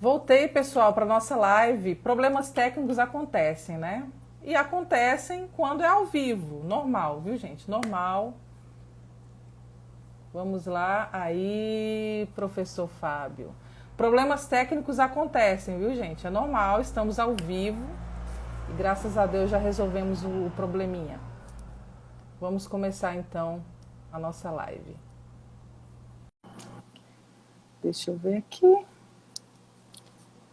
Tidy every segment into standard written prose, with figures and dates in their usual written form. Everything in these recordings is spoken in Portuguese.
Voltei, pessoal, para nossa live. Problemas técnicos acontecem, né? E acontecem quando é ao vivo. Normal, viu, gente? Normal. Vamos lá. Aí, professor Fábio. Problemas técnicos acontecem, viu, gente? É normal, estamos ao vivo. E graças a Deus já resolvemos o probleminha. Vamos começar então a nossa live. Deixa eu ver aqui.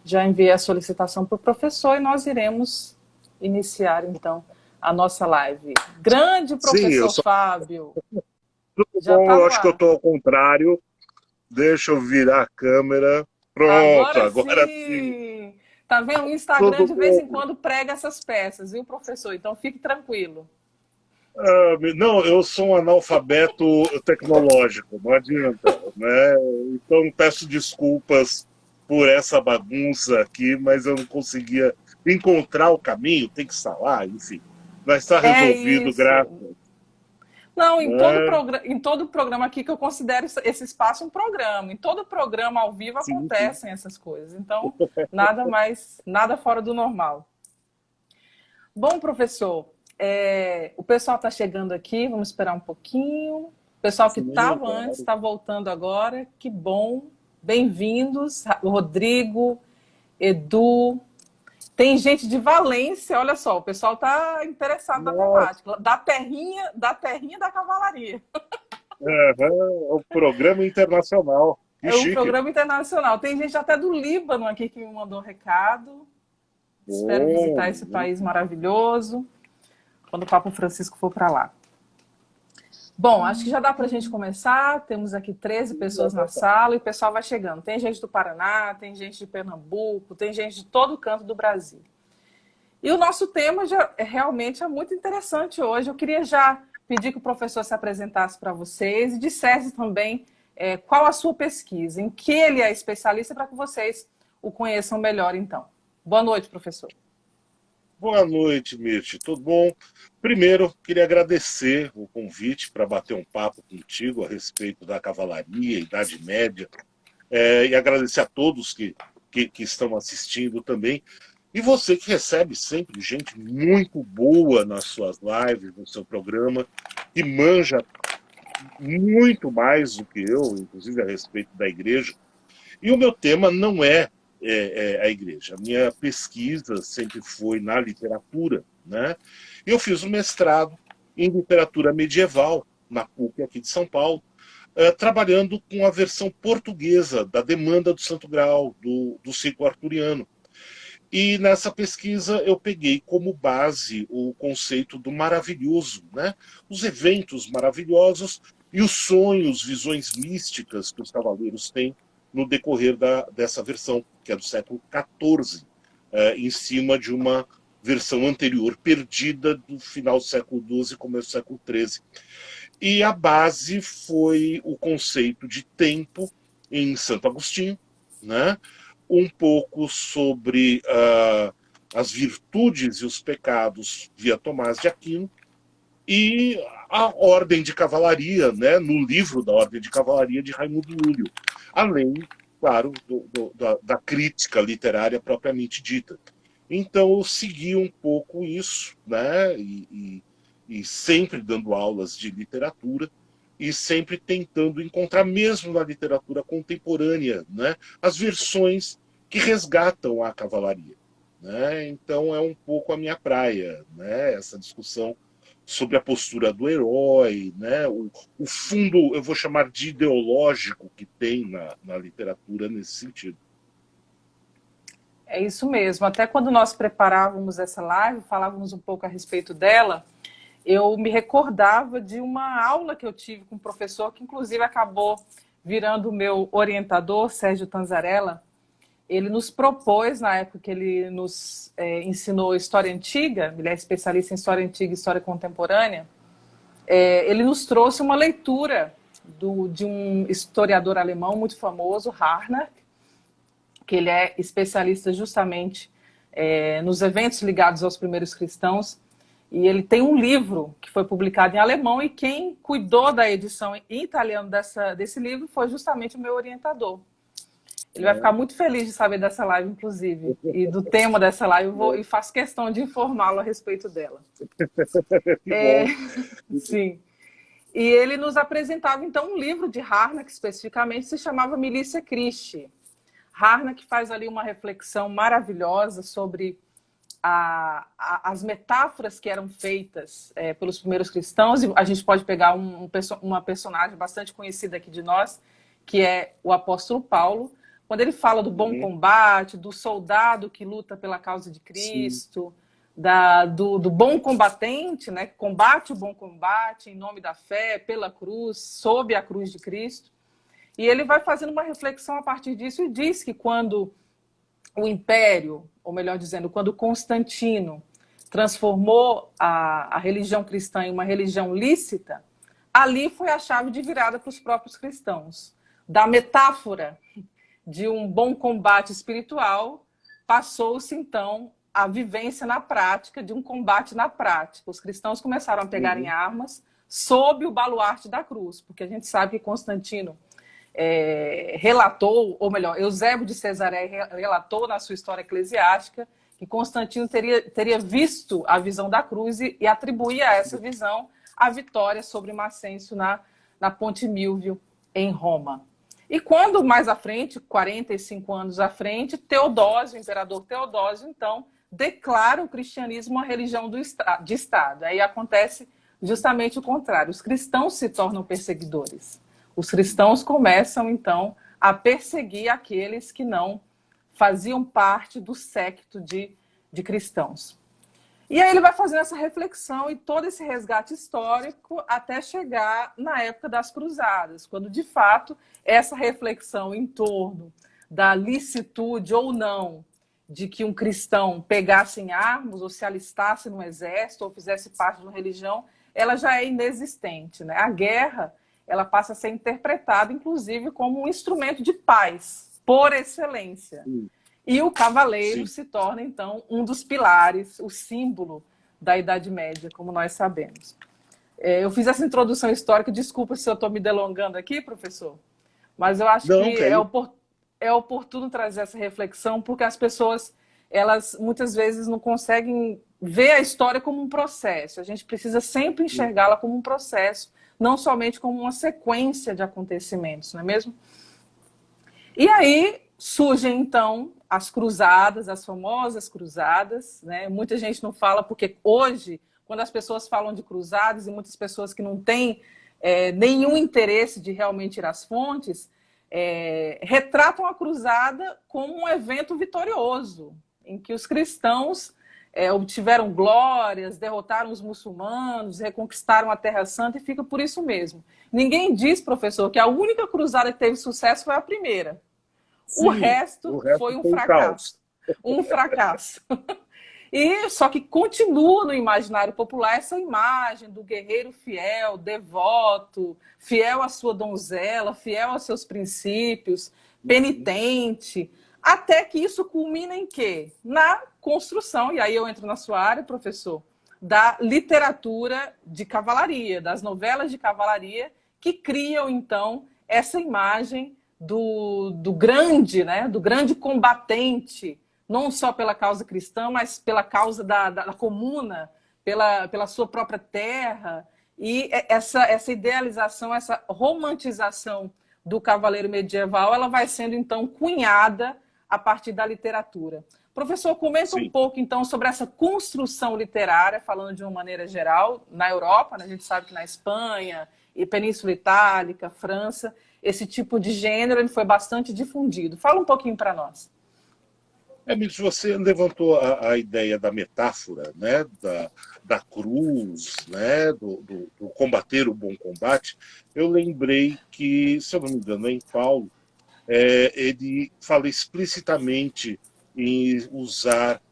Já enviei a solicitação para o professor e nós iremos iniciar, então, a nossa live. Grande Sim, eu professor só. Fábio, Tudo já bom, está eu no acho que eu ar. estou ao contrário. Deixa eu virar a câmera. Pronto, Agora agora sim. sim! Tá vendo? O Instagram Tudo de vez em bom. quando prega essas peças, viu, professor? Então fique tranquilo. Não, eu sou um analfabeto tecnológico, não adianta, né? Então peço desculpas por essa bagunça aqui, mas eu não conseguia encontrar o caminho, tem que instalar, enfim. Mas está É resolvido, graças, isso. Não, né? em todo programa aqui que eu considero esse espaço um programa. Em todo programa ao vivo Sim, sim. acontecem essas coisas. Então, nada fora do normal. Bom, professor, o pessoal está chegando aqui, vamos esperar um pouquinho. O pessoal que Sim, estava antes claro. está voltando agora, que bom. Bem-vindos, Rodrigo, Edu. Tem gente de Valência, olha só, o pessoal está interessado na Nossa. temática, da terrinha da cavalaria. Aham, o programa internacional. Que É um chique. programa internacional. Tem gente até do Líbano aqui que me mandou recado. Espero visitar esse Bom, país maravilhoso quando o Papa Francisco for para lá. Bom, acho que já dá para a gente começar. Temos aqui 13 pessoas na sala e o pessoal vai chegando. Tem gente do Paraná, tem gente de Pernambuco, tem gente de todo canto do Brasil. E o nosso tema realmente é muito interessante hoje. Eu queria já pedir que o professor se apresentasse para vocês e dissesse também qual a sua pesquisa, em que ele é especialista, para que vocês o conheçam melhor, então. Boa noite, professor. boa noite, Mirti. Tudo bom? Primeiro, queria agradecer o convite para bater um papo contigo a respeito da cavalaria, Idade Média, e agradecer a todos que estão assistindo também. E você que recebe sempre gente muito boa nas suas lives, no seu programa, que manja muito mais do que eu, inclusive a respeito da igreja. E o meu tema não é a igreja. A minha pesquisa sempre foi na literatura, né? Eu fiz um mestrado em literatura medieval na PUC aqui de São Paulo, trabalhando com a versão portuguesa da Demanda do Santo Graal, do ciclo arturiano. E nessa pesquisa eu peguei como base o conceito do maravilhoso, né? Os eventos maravilhosos e os sonhos, visões místicas que os cavaleiros têm no decorrer dessa versão, que é do século XIV, em cima de uma versão anterior, perdida do final do século XII e começo do século XIII. E a base foi o conceito de tempo em Santo Agostinho, né? Um pouco sobre as virtudes e os pecados via Tomás de Aquino, e a Ordem de Cavalaria, né, no livro da Ordem de Cavalaria de Raimundo Lúlio, além, claro, da crítica literária propriamente dita. Então eu segui um pouco isso, né, e sempre dando aulas de literatura, e sempre tentando encontrar, mesmo na literatura contemporânea, né, as versões que resgatam a cavalaria. Né? Então é um pouco a minha praia, né? Essa discussão sobre a postura do herói, né? O fundo, eu vou chamar de ideológico, que tem na literatura nesse sentido. É isso mesmo. Até quando nós preparávamos essa live, falávamos um pouco a respeito dela, eu me recordava de uma aula que eu tive com um professor que, inclusive, acabou virando o meu orientador, Sérgio Tanzarella. Ele nos propôs, na época que ele nos ensinou História Antiga, ele é especialista em História Antiga e História Contemporânea, ele nos trouxe uma leitura de um historiador alemão muito famoso, Harnack, que ele é especialista justamente nos eventos ligados aos primeiros cristãos, e ele tem um livro que foi publicado em alemão, e quem cuidou da edição em italiano desse livro foi justamente o meu orientador. Ele vai ficar muito feliz de saber dessa live, inclusive, e do tema dessa live. E faço questão de informá-lo a respeito dela. Que bom. Sim. E ele nos apresentava, então, um livro de Harnack, especificamente, se chamava Milícia Christi. Harnack faz ali uma reflexão maravilhosa sobre as metáforas que eram feitas pelos primeiros cristãos. E a gente pode pegar uma personagem bastante conhecida aqui de nós, que é o apóstolo Paulo, quando ele fala do bom combate, do soldado que luta pela causa de Cristo, do bom combatente, né, que combate o bom combate em nome da fé, pela cruz, sob a cruz de Cristo. E ele vai fazendo uma reflexão a partir disso e diz que quando o império, ou melhor dizendo, quando Constantino transformou a religião cristã em uma religião lícita, ali foi a chave de virada para os próprios cristãos. Da metáfora de um bom combate espiritual, passou-se, então, a vivência na prática, de um combate na prática. Os cristãos começaram a pegarem armas sob o baluarte da cruz, porque a gente sabe que Constantino relatou, ou melhor, Eusébio de Cesareia relatou na sua história eclesiástica que Constantino teria visto a visão da cruz e atribuía a essa visão a vitória sobre Macêncio na Ponte Milvio, em Roma. E quando, mais à frente, 45 anos à frente, Teodósio, o imperador Teodósio, então, declara o cristianismo uma religião de Estado. Aí acontece justamente o contrário. Os cristãos se tornam perseguidores. Os cristãos começam, então, a perseguir aqueles que não faziam parte do séquito de cristãos. E aí ele vai fazendo essa reflexão e todo esse resgate histórico até chegar na época das cruzadas, quando, de fato, essa reflexão em torno da licitude ou não de que um cristão pegasse em armas ou se alistasse no exército ou fizesse parte de uma religião, ela já é inexistente, né? A guerra, ela passa a ser interpretada, inclusive, como um instrumento de paz, por excelência. E o cavaleiro se torna, então, um dos pilares, o símbolo da Idade Média, como nós sabemos. Eu fiz essa introdução histórica, desculpa se eu estou me delongando aqui, professor, mas eu acho que é oportuno trazer essa reflexão, porque as pessoas, elas muitas vezes não conseguem ver a história como um processo. A gente precisa sempre enxergá-la como um processo, não somente como uma sequência de acontecimentos, não é mesmo? E aí surgem, então, as cruzadas, as famosas cruzadas, né? Muita gente não fala, porque hoje, quando as pessoas falam de cruzadas, e muitas pessoas que não têm nenhum interesse de realmente ir às fontes, retratam a cruzada como um evento vitorioso, em que os cristãos obtiveram glórias, derrotaram os muçulmanos, reconquistaram a Terra Santa, e fica por isso mesmo. Ninguém diz, professor, que a única cruzada que teve sucesso foi a primeira. Sim, o resto foi um fracasso. Um fracasso. E só que continua no imaginário popular essa imagem do guerreiro fiel, devoto, fiel à sua donzela, fiel aos seus princípios, penitente, até que isso culmina em quê? Na construção, e aí eu entro na sua área, professor, da literatura de cavalaria, das novelas de cavalaria, que criam, então, essa imagem do grande, né, do grande combatente, não só pela causa cristã, mas pela causa da comuna, pela sua própria terra. E essa idealização, essa romantização do cavaleiro medieval, ela vai sendo, então, cunhada a partir da literatura. Professor, comenta um pouco, então, sobre essa construção literária, falando de uma maneira geral, na Europa, né? A gente sabe que na Espanha, e Península Itálica, França, esse tipo de gênero ele foi bastante difundido. Fala um pouquinho para nós. Milton, você levantou a ideia da metáfora, né, da cruz, né, do combater o bom combate. Eu lembrei que, se eu não me engano, em Paulo, ele fala explicitamente em usar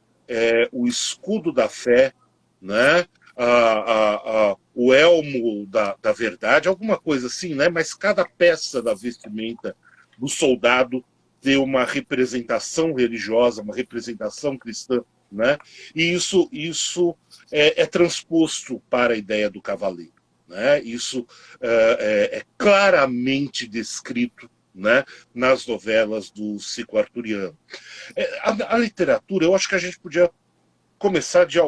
o escudo da fé, né, o elmo da verdade, alguma coisa assim, né? Mas cada peça da vestimenta do soldado ter uma representação religiosa, uma representação cristã, né? E isso é transposto para a ideia do cavaleiro, né? Isso é claramente descrito né, nas novelas do ciclo arturiano. A literatura, eu acho que a gente podia começar de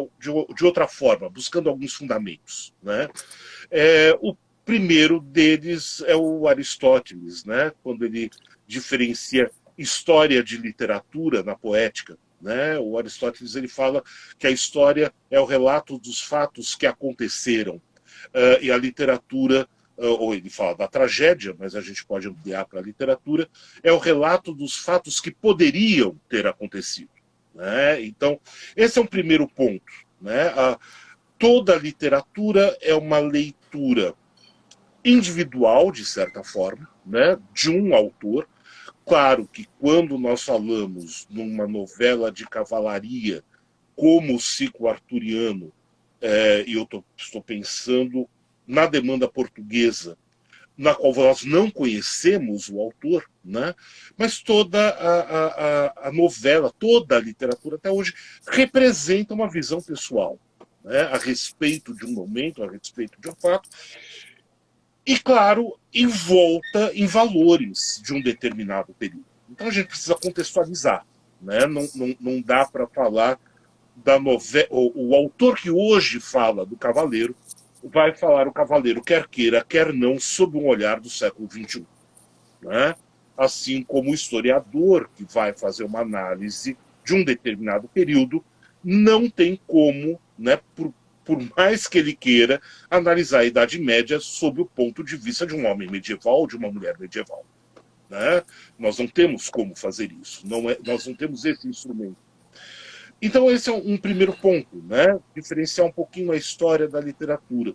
outra forma, buscando alguns fundamentos, né? O primeiro deles é o Aristóteles, né? Quando ele diferencia história de literatura na poética. Né? O Aristóteles ele fala que a história é o relato dos fatos que aconteceram, e a literatura, ou ele fala da tragédia, mas a gente pode ampliar para a literatura, é o relato dos fatos que poderiam ter acontecido. Né? Então, esse é um primeiro ponto. Né? Toda a literatura é uma leitura individual, de certa forma, né? De um autor. Claro que quando nós falamos numa novela de cavalaria, como o ciclo arturiano, e eu estou pensando na demanda portuguesa, na qual nós não conhecemos o autor, né? Mas toda a novela, toda a literatura até hoje representa uma visão pessoal, né? A respeito de um momento, a respeito de um fato, e, claro, envolta em valores de um determinado período. Então a gente precisa contextualizar. Né? Não dá para falar da novela. O autor que hoje fala do Cavaleiro vai falar o Cavaleiro, quer queira, quer não, sob um olhar do século XXI. Né? Assim como o historiador que vai fazer uma análise de um determinado período não tem como, né, por mais que ele queira, analisar a Idade Média sob o ponto de vista de um homem medieval ou de uma mulher medieval. Né? Nós não temos como fazer isso, nós não temos esse instrumento. Então esse é um primeiro ponto, né? Diferenciar um pouquinho a história da literatura.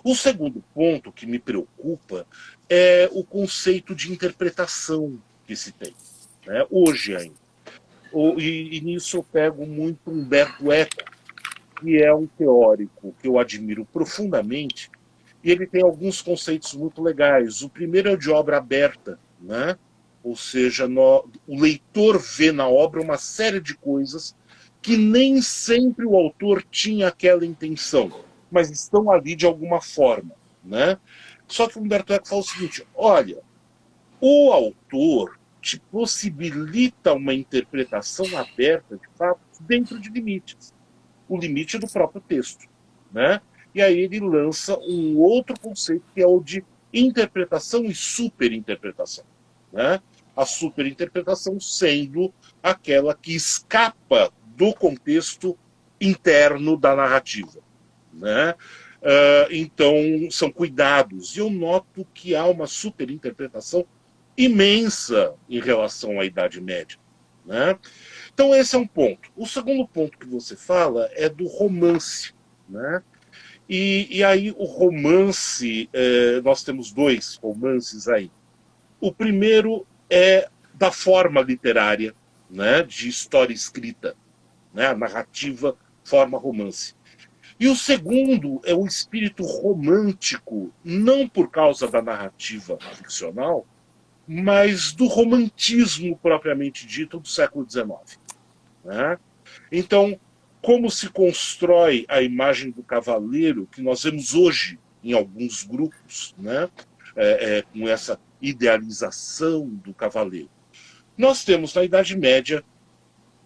O segundo ponto que me preocupa é o conceito de interpretação que se tem, né? Hoje ainda. E nisso eu pego muito Humberto Eco, que é um teórico que eu admiro profundamente, e ele tem alguns conceitos muito legais. O primeiro é o de obra aberta, né? Ou seja, o leitor vê na obra uma série de coisas que nem sempre o autor tinha aquela intenção, mas estão ali de alguma forma. Né? Só que o Humberto Eco fala o seguinte, olha, o autor te possibilita uma interpretação aberta de fatos dentro de limites. O limite do próprio texto. Né? E aí ele lança um outro conceito que é o de interpretação e superinterpretação. Né? A superinterpretação sendo aquela que escapa do contexto interno da narrativa. Né? Então, são cuidados. E eu noto que há uma superinterpretação imensa em relação à Idade Média. Né? Então, esse é um ponto. O segundo ponto que você fala é do romance. Né? E aí, o romance, nós temos dois romances aí. O primeiro é da forma literária, né, de história escrita, né, a narrativa forma romance. E o segundo é o espírito romântico, não por causa da narrativa ficcional, mas do romantismo propriamente dito do século XIX. Né? Então, como se constrói a imagem do cavaleiro que nós vemos hoje em alguns grupos, né, com essa idealização do cavaleiro? Nós temos na Idade Média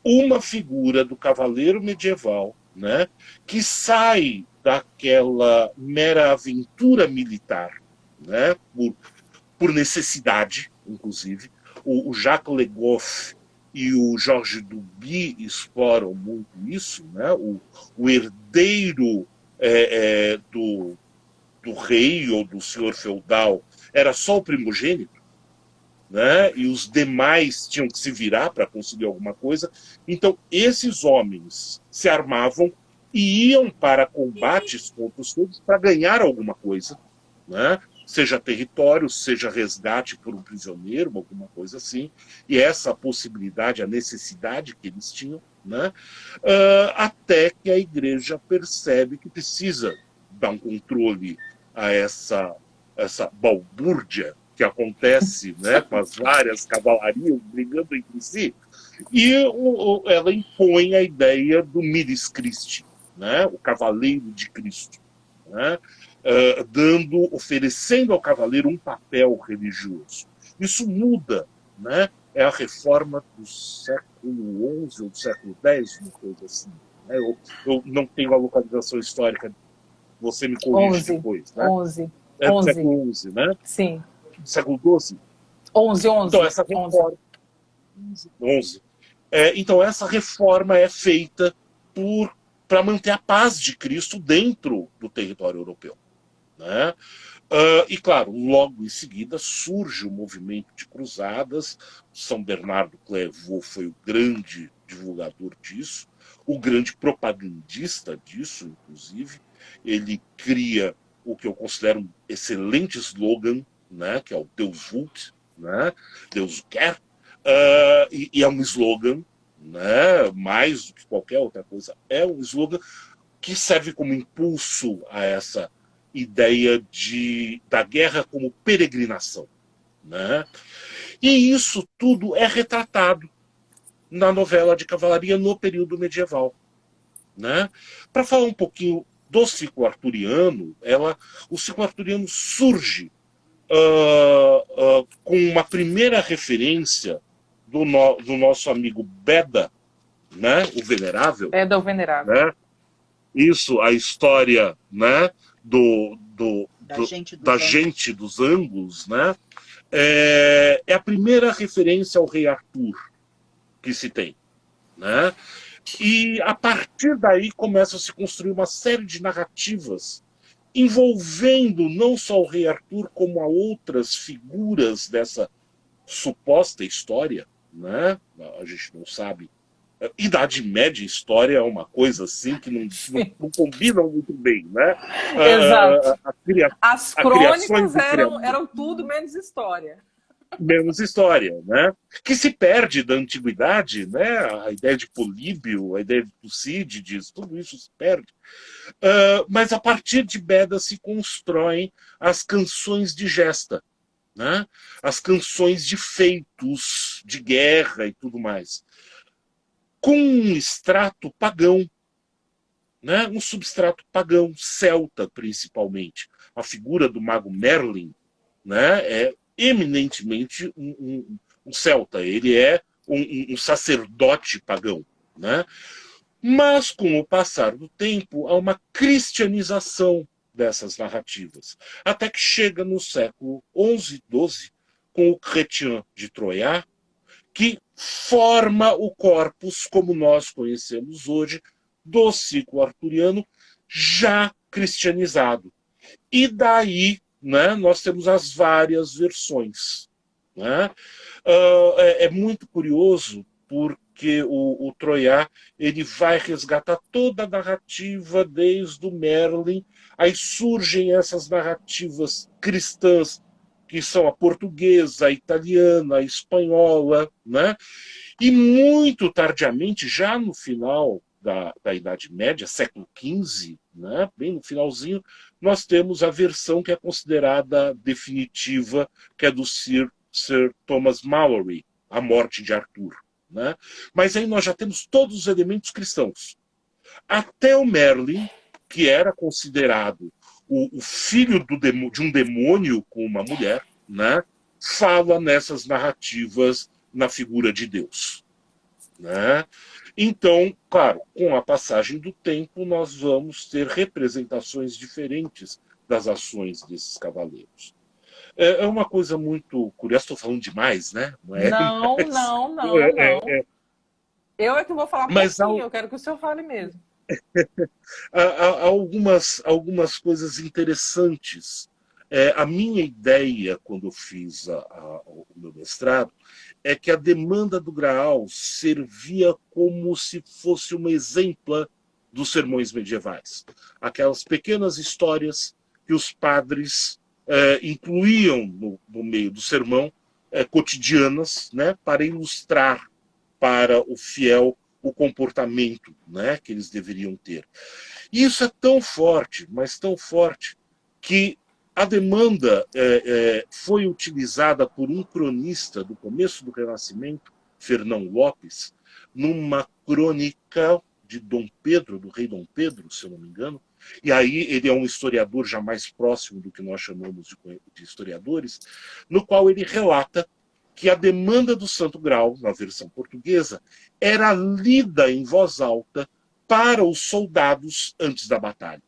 uma figura do cavaleiro medieval, né, que sai daquela mera aventura militar, né, por necessidade, inclusive. O Jacques Le Goff e o Georges Duby exploram muito isso, né, o herdeiro do rei ou do senhor feudal era só o primogênito, né? E os demais tinham que se virar para conseguir alguma coisa. Então, esses homens se armavam e iam para combates contra os todos para ganhar alguma coisa, né? Seja território, seja resgate por um prisioneiro, alguma coisa assim. E essa possibilidade, a necessidade que eles tinham, né? Até que a igreja percebe que precisa dar um controle a essa balbúrdia que acontece, né, com as várias cavalarias brigando entre si, e ela impõe a ideia do Miles Christi, né, o cavaleiro de Cristo, né, oferecendo ao cavaleiro um papel religioso. Isso muda, né? É a reforma do século XI ou do século X, uma coisa assim. Né? Eu não tenho a localização histórica, você me corrige 11, depois, né? 11, É do 11. século XI, né? Sim. Século XII. 11, Então, 11, essa 11. reforma. 11. Então, essa reforma é feita para manter a paz de Cristo dentro do território europeu. Né? E, claro, logo em seguida surge o movimento de cruzadas. São Bernardo Clairvaux foi o grande divulgador disso, o grande propagandista disso, inclusive. Ele cria o que eu considero um excelente slogan, né, que é o Deus vult, né, Deus quer, e é um slogan, né, mais do que qualquer outra coisa, é um slogan que serve como impulso a essa ideia da guerra como peregrinação. Né? E isso tudo é retratado na novela de cavalaria no período medieval. Né? Para falar um pouquinho do ciclo arturiano, o ciclo arturiano surge com uma primeira referência do nosso amigo Beda, né? O Venerável. É do Venerável. Né? Isso, a história, né, da gente dos Anglos, né, é a primeira referência ao rei Arthur que se tem. Né? E a partir daí começa a se construir uma série de narrativas envolvendo não só o rei Arthur, como a outras figuras dessa suposta história. Né? A gente não sabe. Idade Média e história é uma coisa assim que não combinam muito bem, né? Exato. As A criação crônicas eram tudo menos história. Menos história, né? Que se perde da antiguidade, né? A ideia de Políbio, a ideia de Tucídides, tudo isso se perde. Mas a partir de Beda se constroem as canções de gesta, né? As canções de feitos, de guerra e tudo mais, com um extrato pagão, né? Um substrato pagão, celta principalmente. A figura do mago Merlin, né? É eminentemente um celta, ele é um sacerdote pagão. Né? Mas, com o passar do tempo, há uma cristianização dessas narrativas, até que chega no século XI, XII, com o Chrétien de Troyes, que forma o corpus como nós conhecemos hoje do ciclo arturiano já cristianizado. E daí, né, nós temos as várias versões. Né? É muito curioso porque o Troyes ele vai resgatar toda a narrativa desde o Merlin, aí surgem essas narrativas cristãs que são a portuguesa, a italiana, a espanhola, né? E muito tardiamente, já no final da Idade Média, século XV, né? Bem no finalzinho, nós temos a versão que é considerada definitiva, que é do Sir Thomas Malory, A Morte de Arthur. Né? Mas aí nós já temos todos os elementos cristãos. Até o Merlin, que era considerado o filho de um demônio com uma mulher, né? Fala nessas narrativas na figura de Deus. Né? Então, claro, com a passagem do tempo, nós vamos ter representações diferentes das ações desses cavaleiros. É uma coisa muito curiosa, estou falando demais, né? Não, não, não, não. Eu é que vou falar pouquinho, eu quero que o senhor fale mesmo. Há algumas coisas interessantes. A minha ideia, quando eu fiz o meu mestrado, é que a demanda do Graal servia como se fosse uma exempla dos sermões medievais. Aquelas pequenas histórias que os padres incluíam no meio do sermão, cotidianas, né, para ilustrar para o fiel o comportamento, né, que eles deveriam ter. E isso é tão forte, mas tão forte, que a demanda foi utilizada por um cronista do começo do Renascimento, Fernão Lopes, numa crônica de Dom Pedro, do rei Dom Pedro, se eu não me engano, e aí ele é um historiador já mais próximo do que nós chamamos de historiadores, no qual ele relata que a demanda do Santo Grau, na versão portuguesa, era lida em voz alta para os soldados antes da batalha,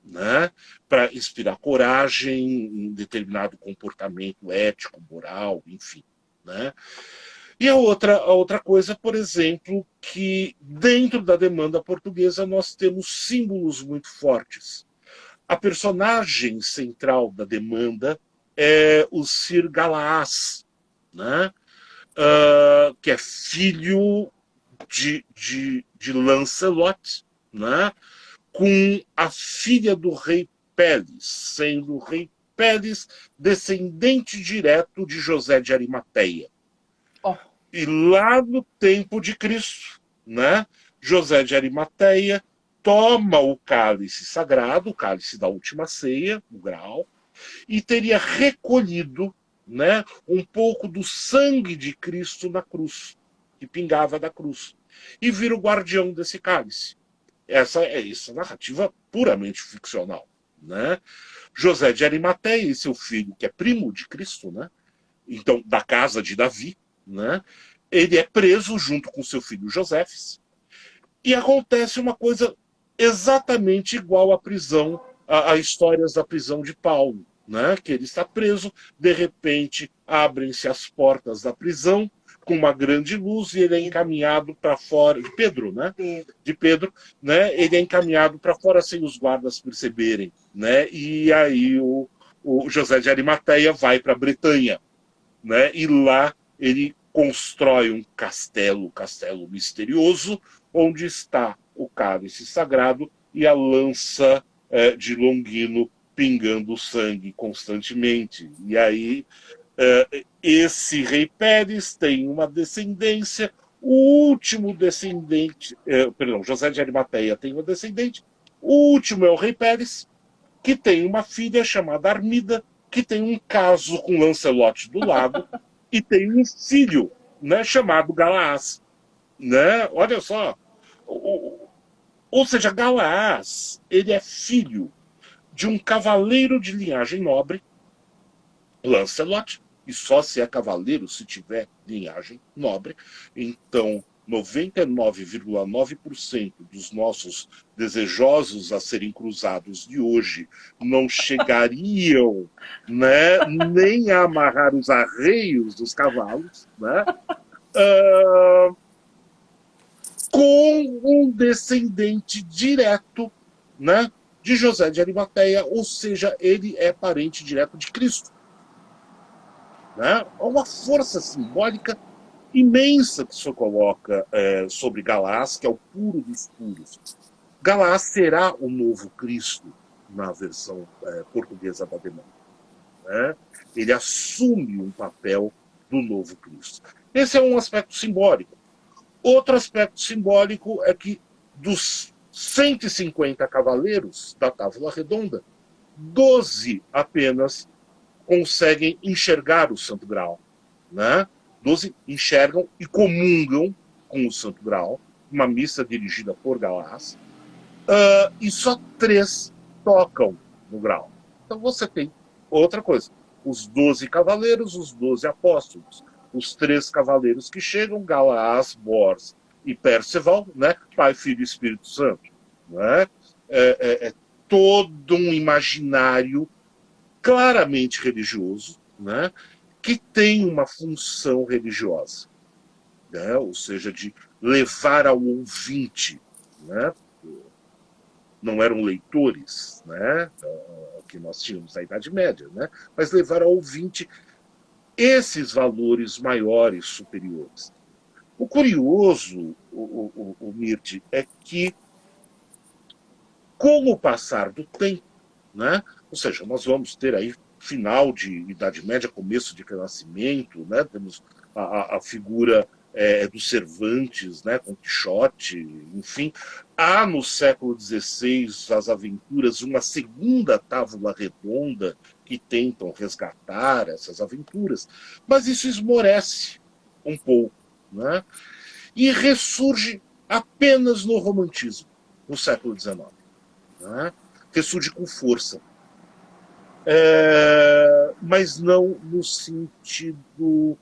né? Para inspirar coragem em determinado comportamento ético, moral, enfim. Né? E a outra coisa, por exemplo, que dentro da demanda portuguesa nós temos símbolos muito fortes. A personagem central da demanda é o Sir Galahad, né? Que é filho de Lancelot, né? Com a filha do rei Peles, sendo o rei Peles descendente direto de José de Arimateia. Oh. E lá no tempo de Cristo, né, José de Arimateia toma o cálice sagrado, o cálice da última ceia, o grau, e teria recolhido, né, um pouco do sangue de Cristo na cruz, que pingava da cruz, e vira o guardião desse cálice. Essa é narrativa puramente ficcional. Né? José de Arimateia e seu filho, que é primo de Cristo, né? Então, da casa de Davi, né? Ele é preso junto com seu filho Josefes, e acontece uma coisa exatamente igual à prisão, a histórias da prisão de Paulo, né? Que ele está preso, de repente abrem-se as portas da prisão com uma grande luz e ele é encaminhado para fora, de Pedro, né? De Pedro, né? Ele é encaminhado para fora sem os guardas perceberem, né? E aí o José de Arimateia vai para a Bretanha, né? E lá ele constrói um castelo misterioso, onde está o cálice sagrado e a lança de Longino pingando sangue constantemente. E aí esse rei Pérez tem uma descendência, o último descendente, José de Arimateia tem uma descendente, o último é o rei Pérez, que tem uma filha chamada Armida, que tem um caso com Lancelot do lado, e tem um filho, né, chamado Galahad. Né? Olha só. Ou seja, Galahad, ele é filho de um cavaleiro de linhagem nobre, Lancelot, e só se é cavaleiro se tiver linhagem nobre. Então, 99,9% dos nossos desejosos a serem cruzados de hoje não chegariam, né, nem a amarrar os arreios dos cavalos, né, com um descendente direto, né, de José de Arimateia, ou seja, ele é parente direto de Cristo. Né? Há uma força simbólica imensa que se coloca sobre Galahad, que é o puro dos puros. Galahad será o novo Cristo na versão portuguesa da demanda. Né? Ele assume um papel do novo Cristo. Esse é um aspecto simbólico. Outro aspecto simbólico é que dos 150 cavaleiros da Távola Redonda, 12 apenas conseguem enxergar o Santo Graal. Né? 12 enxergam e comungam com o Santo Graal, uma missa dirigida por Galahad, e só 3 tocam no Graal. Então você tem outra coisa. Os 12 cavaleiros, os 12 apóstolos, os 3 cavaleiros que chegam, Galahad, Bors e Perceval, né? Pai, Filho e Espírito Santo. Né? É todo um imaginário claramente religioso, né, que tem uma função religiosa, né, ou seja, de levar ao ouvinte, né, não eram leitores, né, que nós tínhamos na Idade Média, né, mas levar ao ouvinte esses valores maiores, superiores. O curioso, o Mirti, é que, com o passar do tempo, né, ou seja, nós vamos ter aí final de Idade Média, começo de Renascimento, né? Temos a figura do Cervantes, né? Com Quixote, enfim. Há no século XVI as aventuras, uma segunda Távola Redonda que tentam resgatar essas aventuras, mas isso esmorece um pouco, né? E ressurge apenas no romantismo, no século XIX. Né? Ressurge com força. Mas não no sentido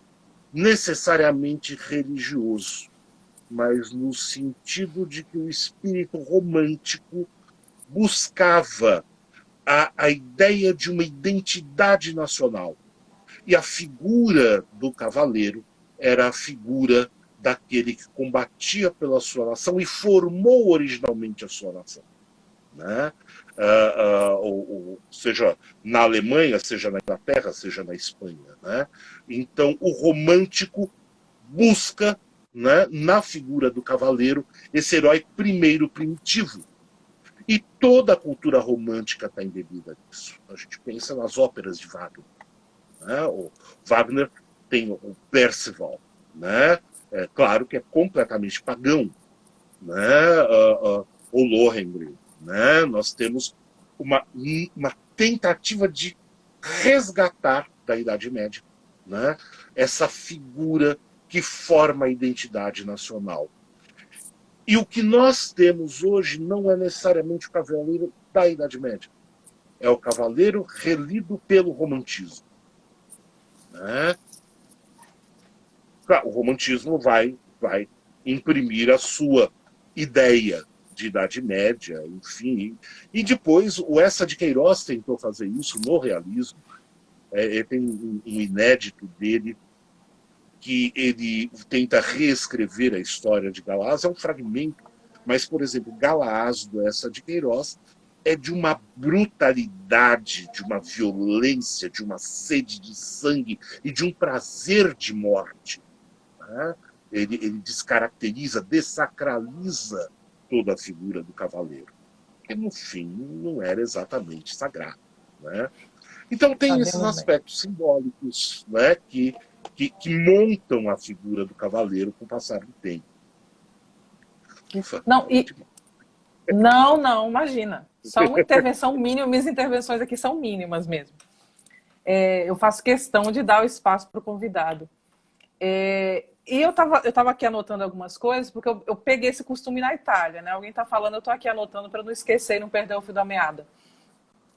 necessariamente religioso, mas no sentido de que o espírito romântico buscava a ideia de uma identidade nacional. E a figura do cavaleiro era a figura daquele que combatia pela sua nação e formou originalmente a sua nação. Né? Seja na Alemanha, seja na Inglaterra, seja na Espanha. Né? Então, o romântico busca, né, na figura do cavaleiro, esse herói primeiro primitivo. E toda a cultura romântica está embebida nisso. A gente pensa nas óperas de Wagner. Né? O Wagner tem o Percival. Né? É claro que é completamente pagão. Né? O Lohengrin. Né? Nós temos uma tentativa de resgatar da Idade Média, né, essa figura que forma a identidade nacional. E o que nós temos hoje não é necessariamente o cavaleiro da Idade Média. É o cavaleiro relido pelo romantismo. Né? O romantismo vai imprimir a sua ideia de Idade Média, enfim. E depois o Eça de Queiroz tentou fazer isso no realismo. Tem um inédito dele que ele tenta reescrever a história de Galás. É um fragmento, mas, por exemplo, Galás do Eça de Queiroz é de uma brutalidade, de uma violência, de uma sede de sangue e de um prazer de morte. Né? Ele descaracteriza, dessacraliza toda a figura do cavaleiro, que no fim não era exatamente sagrado. Né? Então tem esses aspectos simbólicos, né, que montam a figura do cavaleiro com o passar do tempo. Ufa, não, imagina. Só uma intervenção mínima, minhas intervenções aqui são mínimas mesmo. Eu faço questão de dar o espaço para o convidado. E eu tava aqui anotando algumas coisas, porque eu peguei esse costume na Itália, né? Alguém está falando, eu estou aqui anotando para não esquecer e não perder o fio da meada.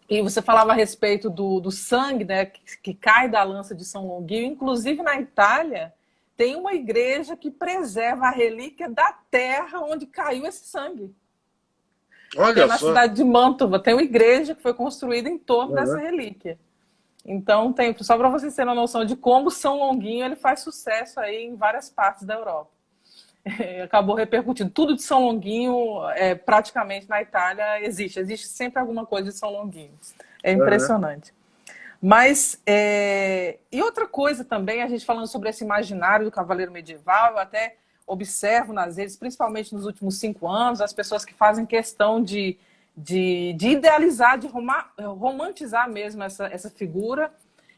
E você falava a respeito do sangue, né, que cai da lança de São Longuinho. Inclusive, na Itália, tem uma igreja que preserva a relíquia da terra onde caiu esse sangue. Olha na só. Cidade de Mantova. Tem uma igreja que foi construída em torno dessa relíquia. Então, só para vocês terem uma noção de como São Longuinho ele faz sucesso aí em várias partes da Europa. Acabou repercutindo. Tudo de São Longuinho, praticamente na Itália, existe. Existe sempre alguma coisa de São Longuinho. É impressionante. Mas, e outra coisa também, a gente falando sobre esse imaginário do cavaleiro medieval, eu até observo nas redes, principalmente nos últimos 5 anos, as pessoas que fazem questão de idealizar, de romantizar mesmo essa figura,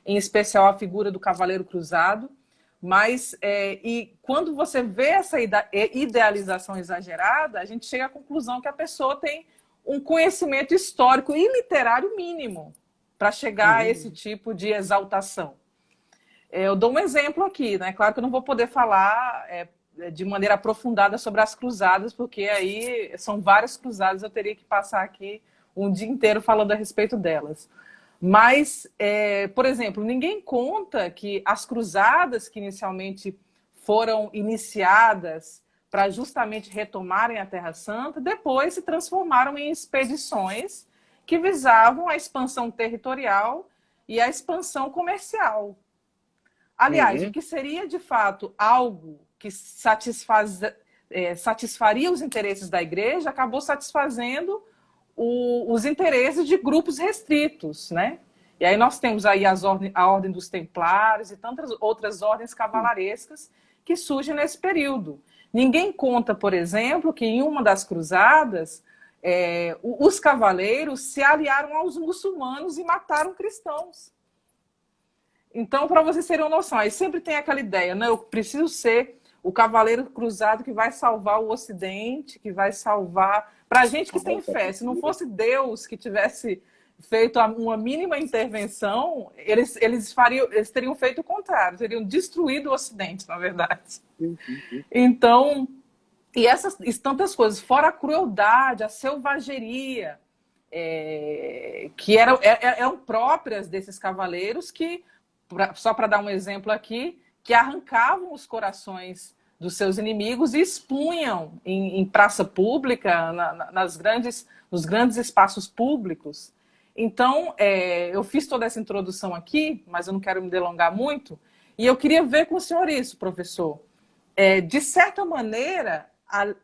em especial a figura do cavaleiro cruzado. Mas, e quando você vê essa idealização exagerada, a gente chega à conclusão que a pessoa tem um conhecimento histórico e literário mínimo para chegar a esse tipo de exaltação. Eu dou um exemplo aqui, né? Claro que eu não vou poder falar de maneira aprofundada sobre as cruzadas, porque aí são várias cruzadas, eu teria que passar aqui um dia inteiro falando a respeito delas. Mas, por exemplo, ninguém conta que as cruzadas que inicialmente foram iniciadas para justamente retomarem a Terra Santa, depois se transformaram em expedições que visavam a expansão territorial e a expansão comercial. Aliás, o que seria de fato algo que satisfaria os interesses da igreja, acabou satisfazendo os interesses de grupos restritos, né? E aí nós temos aí a Ordem dos Templários e tantas outras ordens cavalarescas que surgem nesse período. Ninguém conta, por exemplo, que em uma das cruzadas, os cavaleiros se aliaram aos muçulmanos e mataram cristãos. Então, para vocês terem uma noção, aí sempre tem aquela ideia, né? Eu preciso ser o cavaleiro cruzado que vai salvar o Ocidente, que vai salvar... Para a gente que tem fé, se não fosse Deus que tivesse feito uma mínima intervenção, eles teriam feito o contrário, teriam destruído o Ocidente, na verdade. Então, e tantas coisas, fora a crueldade, a selvageria, que eram próprias desses cavaleiros que, só para dar um exemplo aqui, que arrancavam os corações dos seus inimigos e expunham em praça pública, nos grandes espaços públicos. Então, eu fiz toda essa introdução aqui, mas eu não quero me delongar muito, e eu queria ver com o senhor isso, professor. De certa maneira,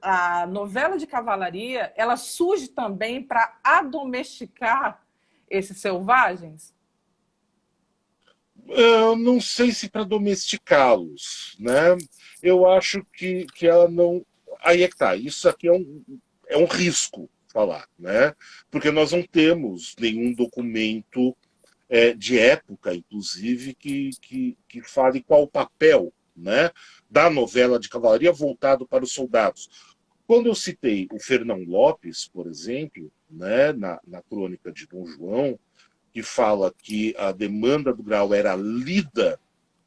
a novela de cavalaria, ela surge também para addomesticar esses selvagens? Eu não sei se para domesticá-los, né? Eu acho que ela não. Aí é que tá. Isso aqui é um risco falar, né? Porque nós não temos nenhum documento de época, inclusive, que fale qual o papel, né, da novela de cavalaria voltado para os soldados. Quando eu citei o Fernão Lopes, por exemplo, né, na crônica de Dom João, que fala que a demanda do grau era lida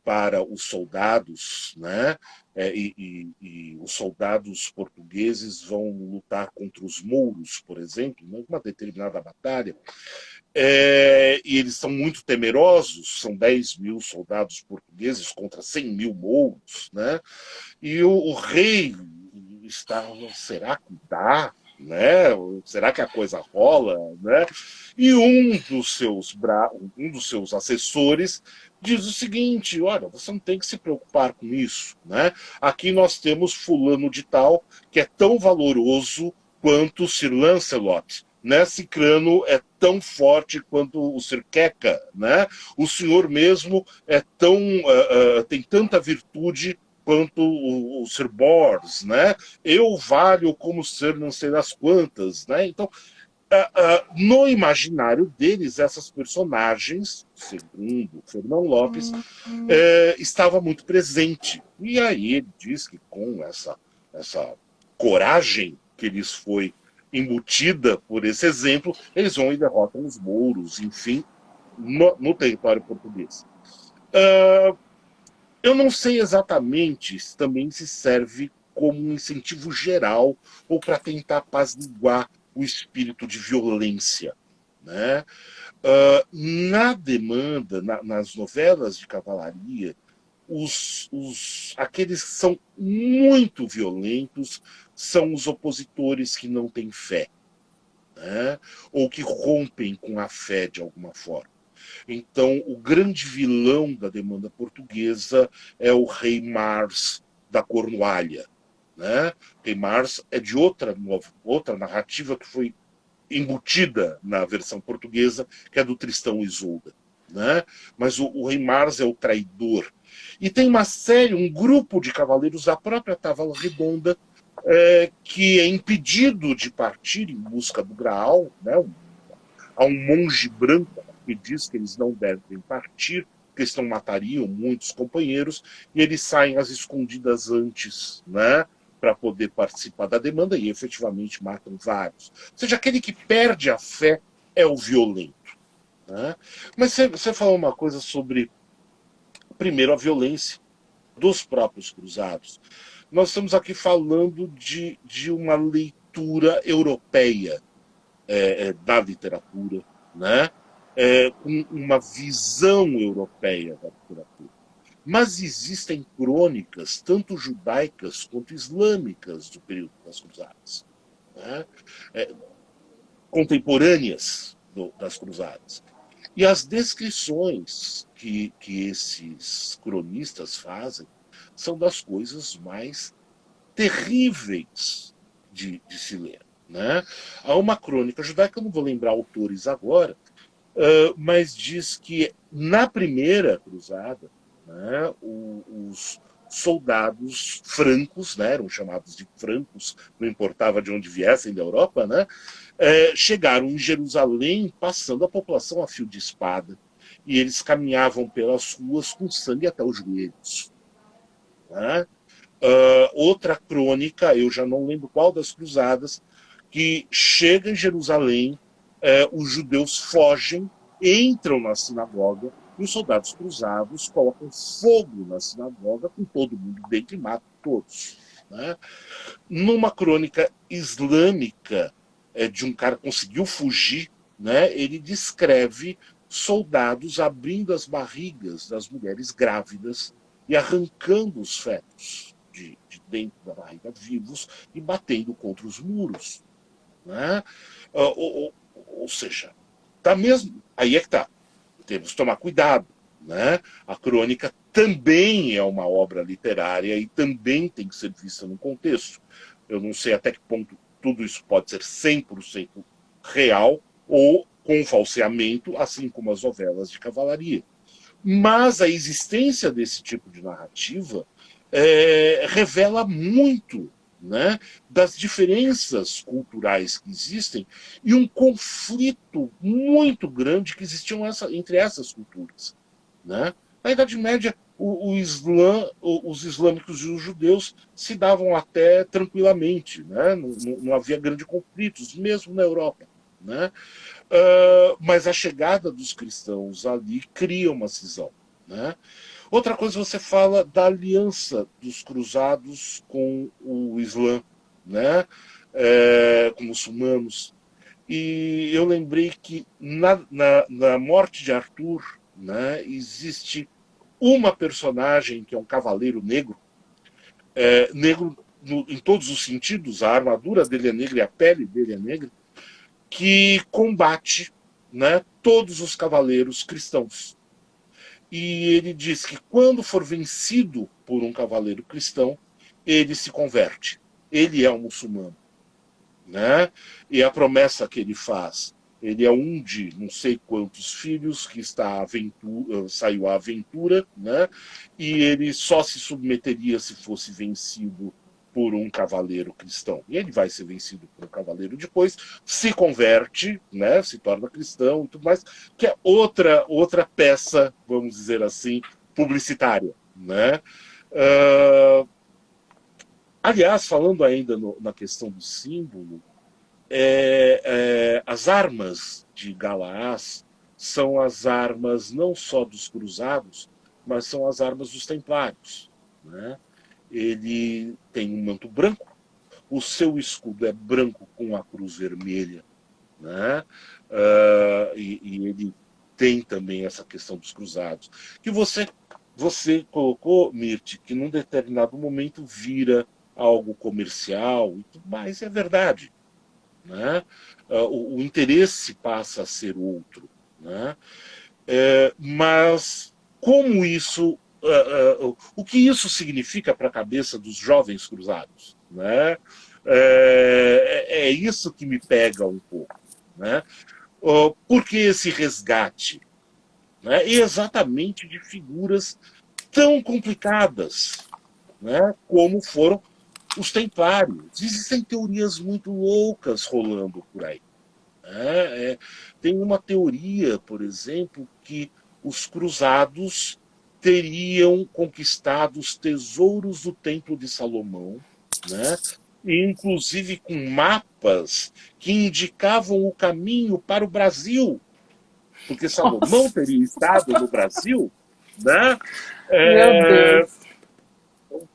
para os soldados, né? E os soldados portugueses vão lutar contra os mouros, por exemplo, numa determinada batalha, e eles são muito temerosos, são 10 mil soldados portugueses contra 100 mil mouros, né? E o rei está, será que dá? Né? Será que a coisa rola? Né? E um dos seus assessores diz o seguinte: olha, você não tem que se preocupar com isso. Né? Aqui nós temos fulano de tal que é tão valoroso quanto Sir Lancelot. Né? Cicrano é tão forte quanto o Sir Queca. Né? O senhor mesmo é tão, tem tanta virtude quanto o Sir Bors, né? Eu valho como ser não sei das quantas, né? Então, no imaginário deles, essas personagens, segundo Fernão Lopes, estava muito presente. E aí ele diz que com essa coragem que lhes foi embutida por esse exemplo, eles vão e derrotam os mouros, enfim, no território português. Eu não sei exatamente se também se serve como um incentivo geral ou para tentar apaziguar o espírito de violência. Né? Na demanda, nas novelas de cavalaria, aqueles que são muito violentos são os opositores que não têm fé, né? Ou que rompem com a fé de alguma forma. Então, o grande vilão da demanda portuguesa é o rei Mars da Cornualha. Né? O rei Mars é de outra narrativa que foi embutida na versão portuguesa, que é do Tristão e Isolda. Né? Mas o rei Mars é o traidor. E tem um grupo de cavaleiros da própria Távola Redonda que é impedido de partir em busca do Graal. Né? Há um monge branco que diz que eles não devem partir, porque senão matariam muitos companheiros, e eles saem às escondidas antes, né, para poder participar da demanda, e efetivamente matam vários. Ou seja, aquele que perde a fé é o violento. Né? Mas você falou uma coisa sobre, primeiro, a violência dos próprios cruzados. Nós estamos aqui falando de uma leitura europeia da literatura, né? Com uma visão europeia da literatura. Mas existem crônicas, tanto judaicas quanto islâmicas, do período das Cruzadas, né? Contemporâneas das Cruzadas. E as descrições que esses cronistas fazem são das coisas mais terríveis de se ler. Né? Há uma crônica judaica, eu não vou lembrar autores agora, mas diz que na primeira cruzada, né, os soldados francos, né, eram chamados de francos, não importava de onde viessem da Europa, né, chegaram em Jerusalém passando a população a fio de espada, e eles caminhavam pelas ruas com sangue até os joelhos. Né? Outra crônica, eu já não lembro qual das cruzadas, que chega em Jerusalém, os judeus fogem, entram na sinagoga, e os soldados cruzados colocam fogo na sinagoga com todo mundo dentro e matam todos. né? Numa crônica islâmica, de um cara que conseguiu fugir, né? Ele descreve soldados abrindo as barrigas das mulheres grávidas e arrancando os fetos de dentro da barriga vivos e batendo contra os muros, né? Ou seja, tá mesmo. Aí é que tá. Temos que tomar cuidado, né? A crônica também é uma obra literária e também tem que ser vista no contexto. Eu não sei até que ponto tudo isso pode ser 100% real ou com falseamento, assim como as novelas de cavalaria. Mas a existência desse tipo de narrativa revela muito, né, das diferenças culturais que existem e um conflito muito grande que existiam entre essas culturas, né? Na Idade Média, os islâmicos e os judeus se davam até tranquilamente, né? Não havia grandes conflitos, mesmo na Europa, né? Mas a chegada dos cristãos ali cria uma cisão, né? Outra coisa, você fala da aliança dos cruzados com o Islã, né? Com muçulmanos. E eu lembrei que na morte de Arthur, né, existe uma personagem que é um cavaleiro negro, negro em todos os sentidos, a armadura dele é negra e a pele dele é negra, que combate, né, todos os cavaleiros cristãos. E ele diz que quando for vencido por um cavaleiro cristão, ele se converte. Ele é um muçulmano, né? E a promessa que ele faz, ele é um de não sei quantos filhos que saiu à aventura, né? E ele só se submeteria se fosse vencido por um cavaleiro cristão. E ele vai ser vencido por um cavaleiro depois, se converte, né? Se torna cristão e tudo mais, que é outra peça, vamos dizer assim, publicitária, né? Uh, Aliás, falando ainda na questão do símbolo, as armas de Galaás são as armas não só dos cruzados, mas são as armas dos templários, né? Ele tem um manto branco, o seu escudo é branco com a cruz vermelha, né? E ele tem também essa questão dos cruzados, que você colocou, Mirti, que num determinado momento vira algo comercial e tudo mais, é verdade, né? O interesse passa a ser outro, né? Mas como isso, o que isso significa para a cabeça dos jovens cruzados, né? É isso que me pega um pouco, né? Por que esse resgate, né? E exatamente de figuras tão complicadas, né? Como foram os templários. Existem teorias muito loucas rolando por aí. Tem uma teoria, por exemplo, que os cruzados teriam conquistado os tesouros do Templo de Salomão, né? E inclusive com mapas que indicavam o caminho para o Brasil, porque Salomão Nossa, teria estado no Brasil, né? meu É, Deus.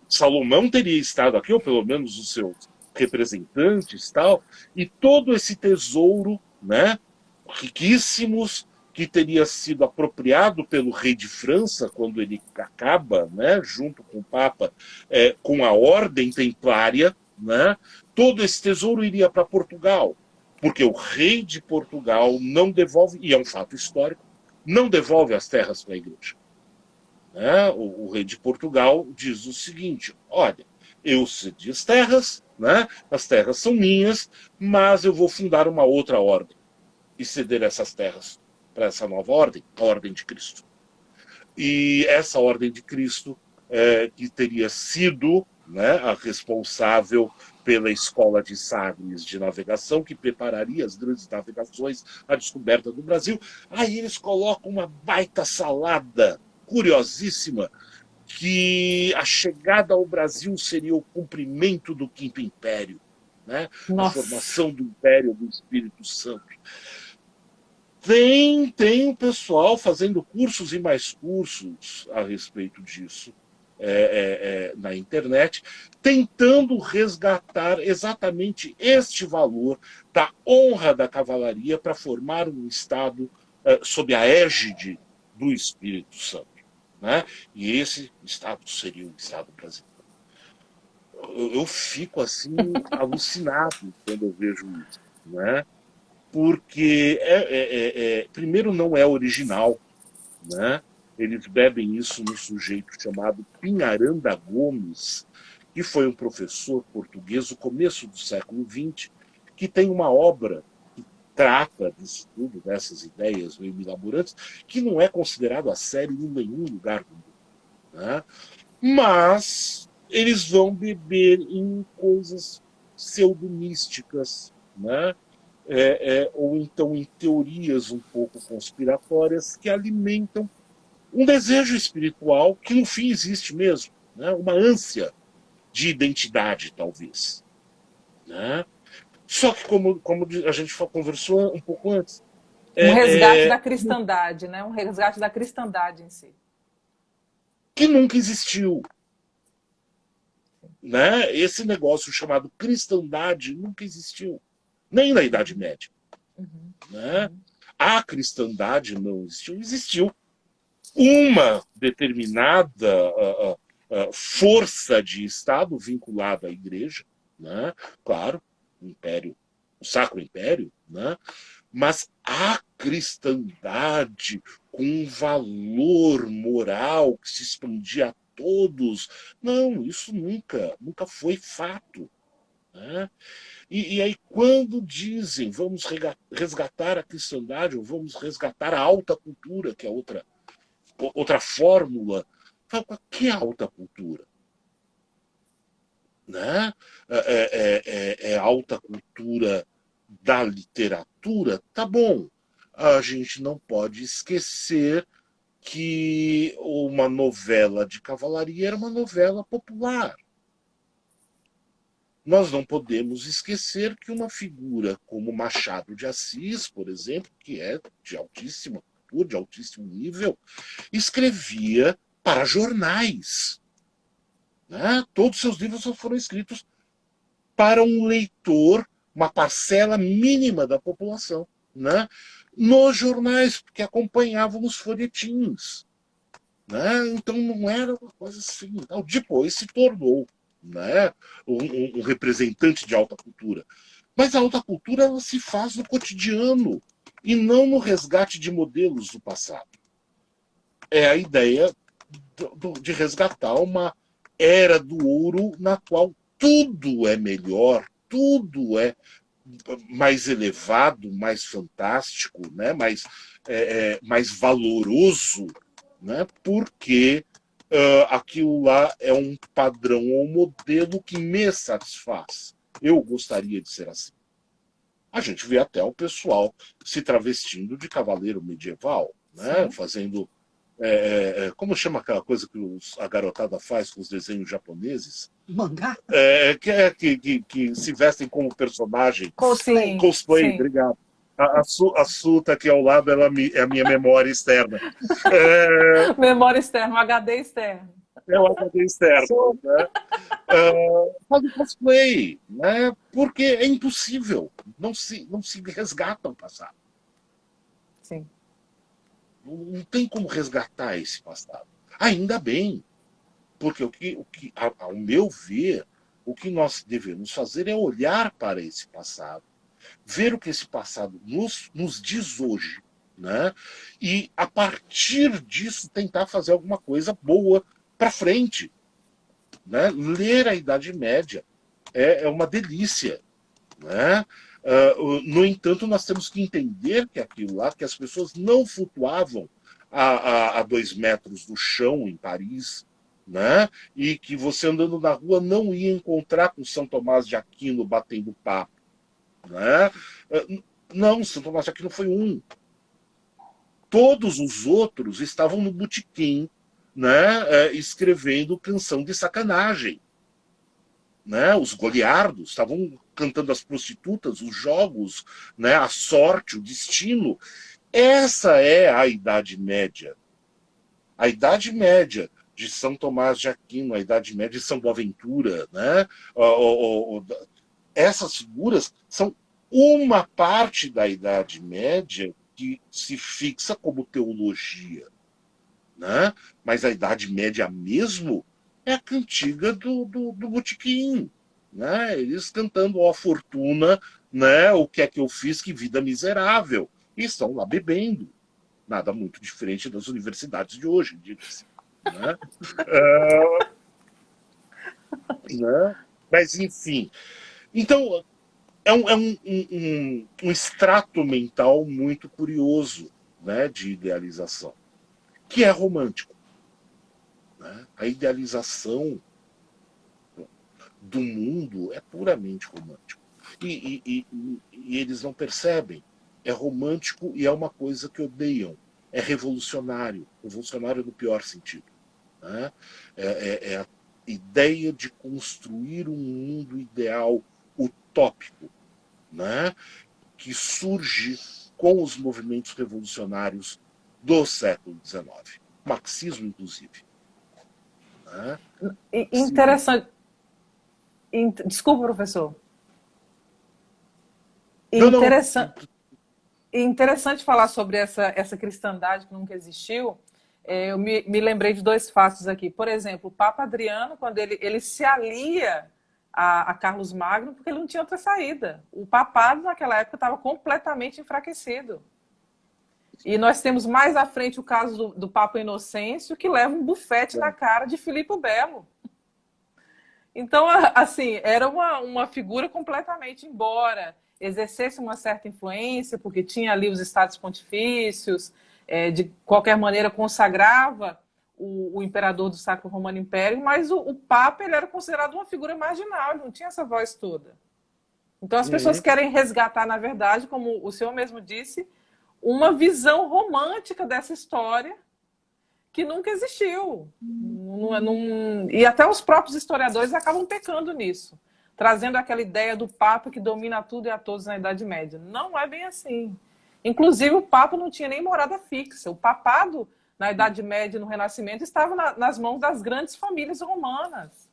Salomão teria estado aqui, ou pelo menos os seus representantes, tal, e todo esse tesouro, né, riquíssimos, que teria sido apropriado pelo rei de França quando ele acaba, né, junto com o Papa, com a ordem templária, né, todo esse tesouro iria para Portugal, porque o rei de Portugal não devolve, e é um fato histórico, não devolve as terras para a igreja, né? O rei de Portugal diz o seguinte: olha, eu cedi as terras, né? As terras são minhas, mas eu vou fundar uma outra ordem e ceder essas terras para essa nova ordem, a Ordem de Cristo. E essa Ordem de Cristo, que teria sido, né, a responsável pela escola de Sagres de navegação, que prepararia as grandes navegações, a descoberta do Brasil. Aí eles colocam uma baita salada curiosíssima, que a chegada ao Brasil seria o cumprimento do Quinto Império, né? A Nossa. formação do Império do Espírito Santo. Tem o pessoal fazendo cursos e mais cursos a respeito disso. na internet, tentando resgatar exatamente este valor da honra da cavalaria para formar um Estado sob a égide do Espírito Santo. Né? E esse Estado seria o Estado brasileiro. Eu fico assim alucinado quando eu vejo isso, né? Porque primeiro não é original, né? Eles bebem isso num sujeito chamado Pinharanda Gomes, que foi um professor português do começo do século XX, que tem uma obra que trata disso tudo, dessas ideias meio milaborantes, que não é considerado a sério em nenhum lugar do mundo, né? Mas eles vão beber em coisas pseudomísticas, né? Ou então em teorias um pouco conspiratórias que alimentam um desejo espiritual que no fim existe mesmo, né? Uma ânsia de identidade, talvez. Né? Só que, como a gente conversou um pouco antes, um resgate da cristandade, né? Um resgate da cristandade em si. Que nunca existiu. Né? Esse negócio chamado cristandade nunca existiu, nem na Idade Média. Né? A cristandade não existiu. Existiu uma determinada força de Estado vinculada à Igreja, né? Claro, o Sacro Império, né? Mas a cristandade com um valor moral que se expandia a todos, não, isso nunca foi fato. Né? E aí, quando dizem vamos resgatar a cristandade, ou vamos resgatar a alta cultura, que é outra fórmula, fala, que é alta cultura? Né? É alta cultura da literatura? Tá bom. A gente não pode esquecer que uma novela de cavalaria era uma novela popular. Nós não podemos esquecer que uma figura como Machado de Assis, por exemplo, que é de altíssima cultura, de altíssimo nível, escrevia para jornais. Né? Todos os seus livros foram escritos para um leitor, uma parcela mínima da população, né? Nos jornais, porque acompanhavam os folhetins. Né? Então não era uma coisa assim. Então, depois se tornou, né, um representante de alta cultura. Mas a alta cultura ela se faz no cotidiano e não no resgate de modelos do passado. É a ideia de resgatar uma era do ouro na qual tudo é melhor, tudo é mais elevado, mais fantástico, né? mais valoroso, né? Porque aquilo lá é um padrão ou um modelo que me satisfaz. Eu gostaria de ser assim. A gente vê até o pessoal se travestindo de cavaleiro medieval, né? Fazendo como chama aquela coisa que a garotada faz com os desenhos japoneses? Mangá? Que se vestem como personagem. Cosplay. Cosplay, sim. Obrigado. A Su tá aqui ao lado, ela é a minha memória externa. Memória externa, um HD externo. É um HD externo. Né? Faz o cosplay, né? Porque é impossível. Não se resgata o passado. Sim. Não tem como resgatar esse passado. Ainda bem, porque ao meu ver, o que nós devemos fazer é olhar para esse passado, ver o que esse passado nos diz hoje, né? E, a partir disso, tentar fazer alguma coisa boa para frente. Né? Ler a Idade Média é uma delícia. Né? No entanto, nós temos que entender que aquilo lá, que as pessoas não flutuavam a 2 metros do chão em Paris, né? E que você andando na rua não ia encontrar com São Tomás de Aquino batendo papo. Né? Não, São Tomás de Aquino foi um. Todos os outros estavam no botequim, né? Escrevendo canção de sacanagem. Né? Os goliardos estavam cantando as prostitutas, os jogos, né? A sorte, o destino. Essa é a Idade Média. A Idade Média de São Tomás de Aquino, a Idade Média de São Boaventura, né? Essas figuras são uma parte da Idade Média que se fixa como teologia, né? Mas a Idade Média mesmo é a cantiga do botequim, né? Eles cantando ó fortuna, né? O que é que eu fiz, que vida miserável, e estão lá bebendo, nada muito diferente das universidades de hoje, diga-se, né? Né? Mas enfim, então é um extrato mental muito curioso, né, de idealização, que é romântico, né? A idealização do mundo é puramente romântico. E eles não percebem. É romântico e é uma coisa que odeiam. É revolucionário. Revolucionário no pior sentido. Né? É a ideia de construir um mundo ideal utópico, né? Que surge com os movimentos revolucionários do século XIX. Marxismo, inclusive. Né? Interessante. Desculpa, professor. Não, não. Interessante falar sobre essa cristandade que nunca existiu. Eu me lembrei de dois fatos aqui. Por exemplo, o Papa Adriano, quando ele se alia a Carlos Magno, porque ele não tinha outra saída. O papado, naquela época, estava completamente enfraquecido. E nós temos mais à frente o caso do Papa Inocêncio, que leva um bufete na cara de Filipe Belo. Então, assim, era uma figura completamente, embora exercesse uma certa influência, porque tinha ali os estados pontifícios, de qualquer maneira consagrava o imperador do Sacro Romano Império, mas o Papa ele era considerado uma figura marginal, ele não tinha essa voz toda. Então, as pessoas querem resgatar, na verdade, como o senhor mesmo disse, uma visão romântica dessa história que nunca existiu. E até os próprios historiadores acabam pecando nisso, trazendo aquela ideia do Papa que domina tudo e a todos na Idade Média. Não é bem assim. Inclusive, o Papa não tinha nem morada fixa. O papado, na Idade Média e no Renascimento, estava nas mãos das grandes famílias romanas.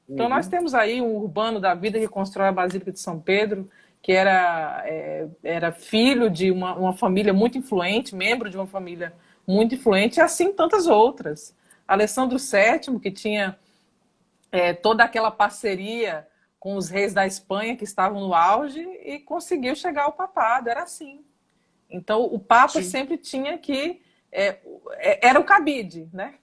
Então, nós temos aí um urbano da vida que constrói a Basílica de São Pedro, que era filho de uma família muito influente, membro de uma família muito influente, e assim tantas outras. Alessandro VII, que tinha toda aquela parceria com os reis da Espanha que estavam no auge e conseguiu chegar ao papado, era assim. Então, o Papa sempre tinha que... era o cabide, né?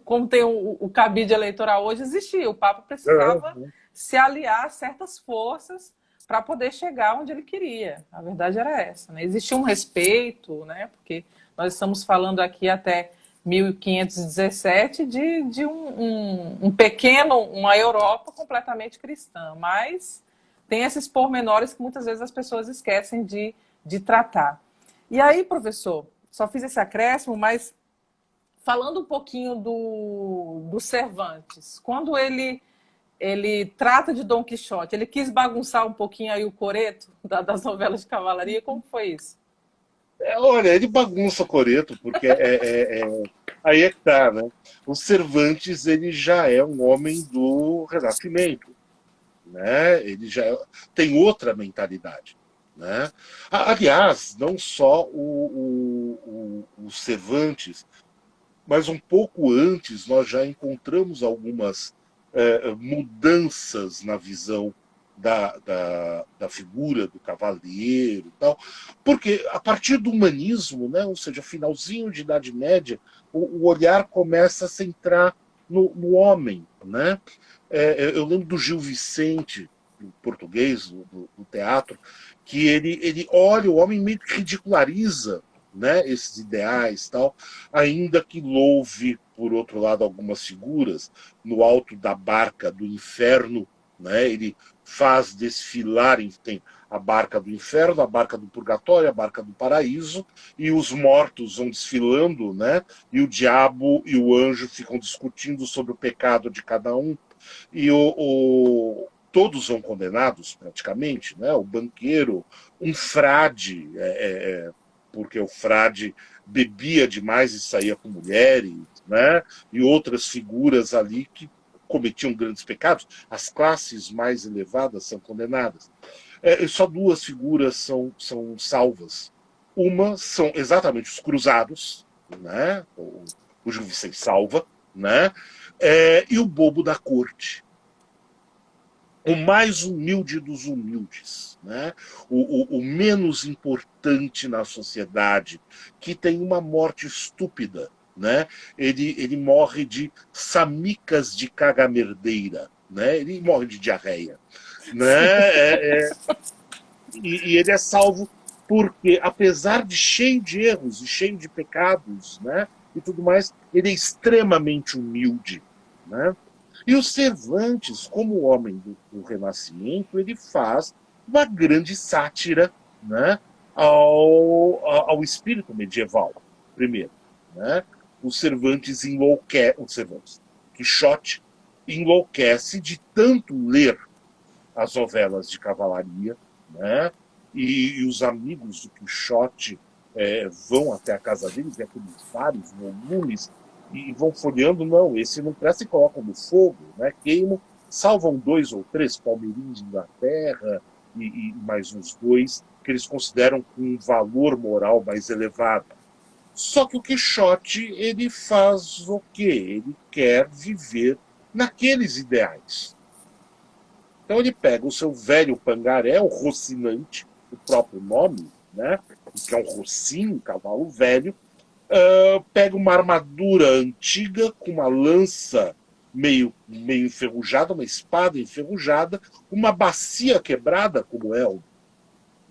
Como tem o cabide eleitoral hoje, existia. O Papa precisava se aliar a certas forças para poder chegar onde ele queria. A verdade era essa, né? Existia um respeito, né? Porque nós estamos falando aqui até 1517 de uma Europa completamente cristã, mas tem esses pormenores que muitas vezes as pessoas esquecem de tratar. E aí, professor, só fiz esse acréscimo, mas falando um pouquinho do Cervantes, quando ele trata de Dom Quixote, ele quis bagunçar um pouquinho aí o coreto das novelas de cavalaria, como foi isso? Olha, ele bagunça o coreto, porque aí é que tá, né? O Cervantes ele já é um homem do Renascimento, né? Ele já tem outra mentalidade, né? Aliás, não só o Cervantes, mas um pouco antes nós já encontramos algumas mudanças na visão da figura do cavaleiro e tal, porque a partir do humanismo, né, ou seja, finalzinho de Idade Média, o olhar começa a centrar no homem, né? Eu lembro do Gil Vicente, do português, do teatro, que ele olha o homem meio que ridiculariza, né, esses ideais tal, ainda que louve, por outro lado, algumas figuras no alto da barca do inferno, né, ele faz desfilar, tem a barca do inferno, a barca do purgatório, a barca do paraíso, e os mortos vão desfilando, né, e o diabo e o anjo ficam discutindo sobre o pecado de cada um, e todos são condenados praticamente, né, o banqueiro, um frade, porque o frade bebia demais e saía com mulheres, né? E outras figuras ali que cometiam grandes pecados. As classes mais elevadas são condenadas. Só duas figuras são salvas. Uma são exatamente os cruzados, né? O Gil Vicente salva, né? E o bobo da corte, o mais humilde dos humildes, né? O menos importante na sociedade, que tem uma morte estúpida, né? Ele morre de samicas de cagamerdeira, né? Ele morre de diarreia, né? E ele é salvo porque, apesar de cheio de erros e cheio de pecados, né? E tudo mais, ele é extremamente humilde, né? E o Cervantes, como homem do Renascimento, ele faz uma grande sátira, né, ao espírito medieval, primeiro. Né? O Cervantes enlouquece, o Cervantes, Quixote enlouquece de tanto ler as novelas de cavalaria, né? E os amigos do Quixote vão até a casa dele, vê aqueles vários volumes e vão folheando. Não, esse não presta, e colocam no fogo, né? Queimam, salvam 2 ou 3 palmeirinhos da terra e mais uns 2 que eles consideram com um valor moral mais elevado. Só que o Quixote, ele faz o quê? Ele quer viver naqueles ideais. Então ele pega o seu velho pangaré, o Rocinante, o próprio nome, né? Que é um rocinho, um cavalo velho, pega uma armadura antiga com uma lança meio enferrujada, uma espada enferrujada, uma bacia quebrada, como é,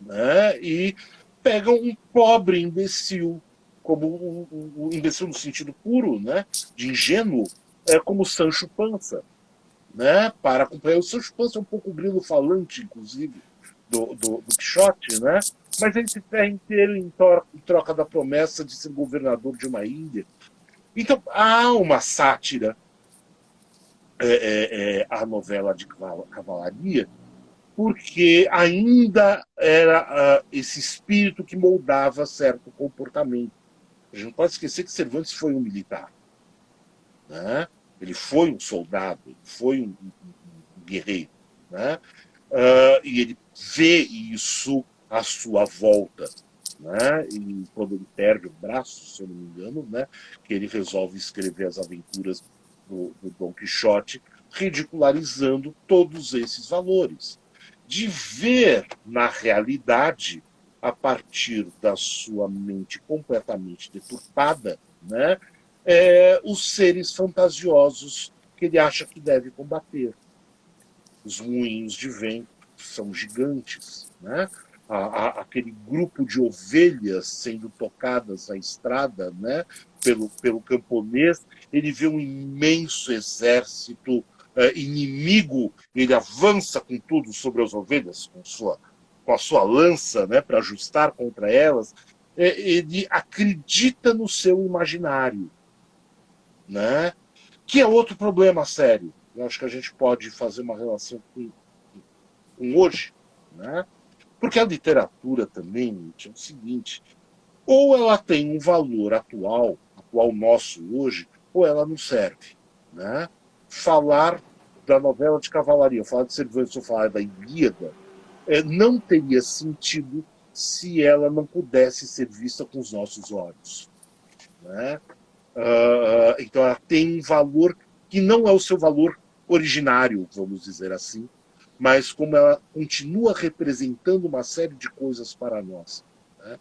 né? E pega um pobre imbecil, como um imbecil no sentido puro, né? De ingênuo, como Sancho Panza, né? Para acompanhar. O Sancho Panza é um pouco grilo falante, inclusive, do Quixote, né? Mas ele se ferra inteiro em troca da promessa de ser governador de uma ilha. Então, há uma sátira à novela de cavalaria, porque ainda era esse espírito que moldava certo comportamento. A gente não pode esquecer que Cervantes foi um militar, né? Ele foi um soldado, ele foi um guerreiro, né? E ele vê isso à sua volta, né? E quando ele perde o braço, se eu não me engano, né? Que ele resolve escrever as aventuras do Dom Quixote, ridicularizando todos esses valores. De ver na realidade, a partir da sua mente completamente deturpada, né? Os seres fantasiosos que ele acha que deve combater. Os moinhos de vento são gigantes, né? Aquele grupo de ovelhas sendo tocadas na estrada, né? pelo camponês, ele vê um imenso exército inimigo, ele avança com tudo sobre as ovelhas, com a sua lança, né? Para ajustar contra elas. Ele acredita no seu imaginário, né? Que é outro problema sério. Eu acho que a gente pode fazer uma relação com hoje, né? Porque a literatura também é o seguinte: ou ela tem um valor atual nosso hoje, ou ela não serve, né? Falar da novela de cavalaria, falar de Cervantes, ou falar da Ilíada, não teria sentido se ela não pudesse ser vista com os nossos olhos, né? Então ela tem um valor que não é o seu valor originário, vamos dizer assim, mas como ela continua representando uma série de coisas para nós, né?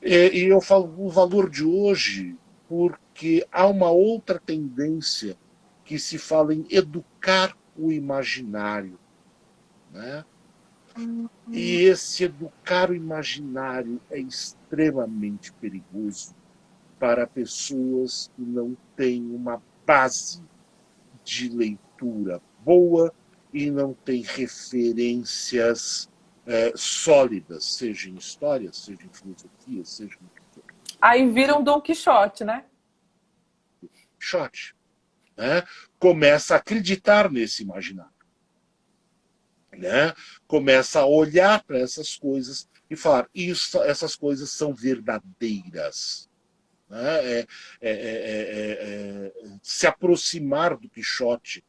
E eu falo o valor de hoje porque há uma outra tendência que se fala em educar o imaginário, né? E esse educar o imaginário é extremamente perigoso para pessoas que não têm uma base de leitura boa e não têm referências sólidas, seja em história, seja em filosofia, seja em Aí viram Dom Quixote, né? Quixote, né? Começa a acreditar nesse imaginário, né? Começa a olhar para essas coisas e falar: essas coisas são verdadeiras. né? Se aproximar do Quixote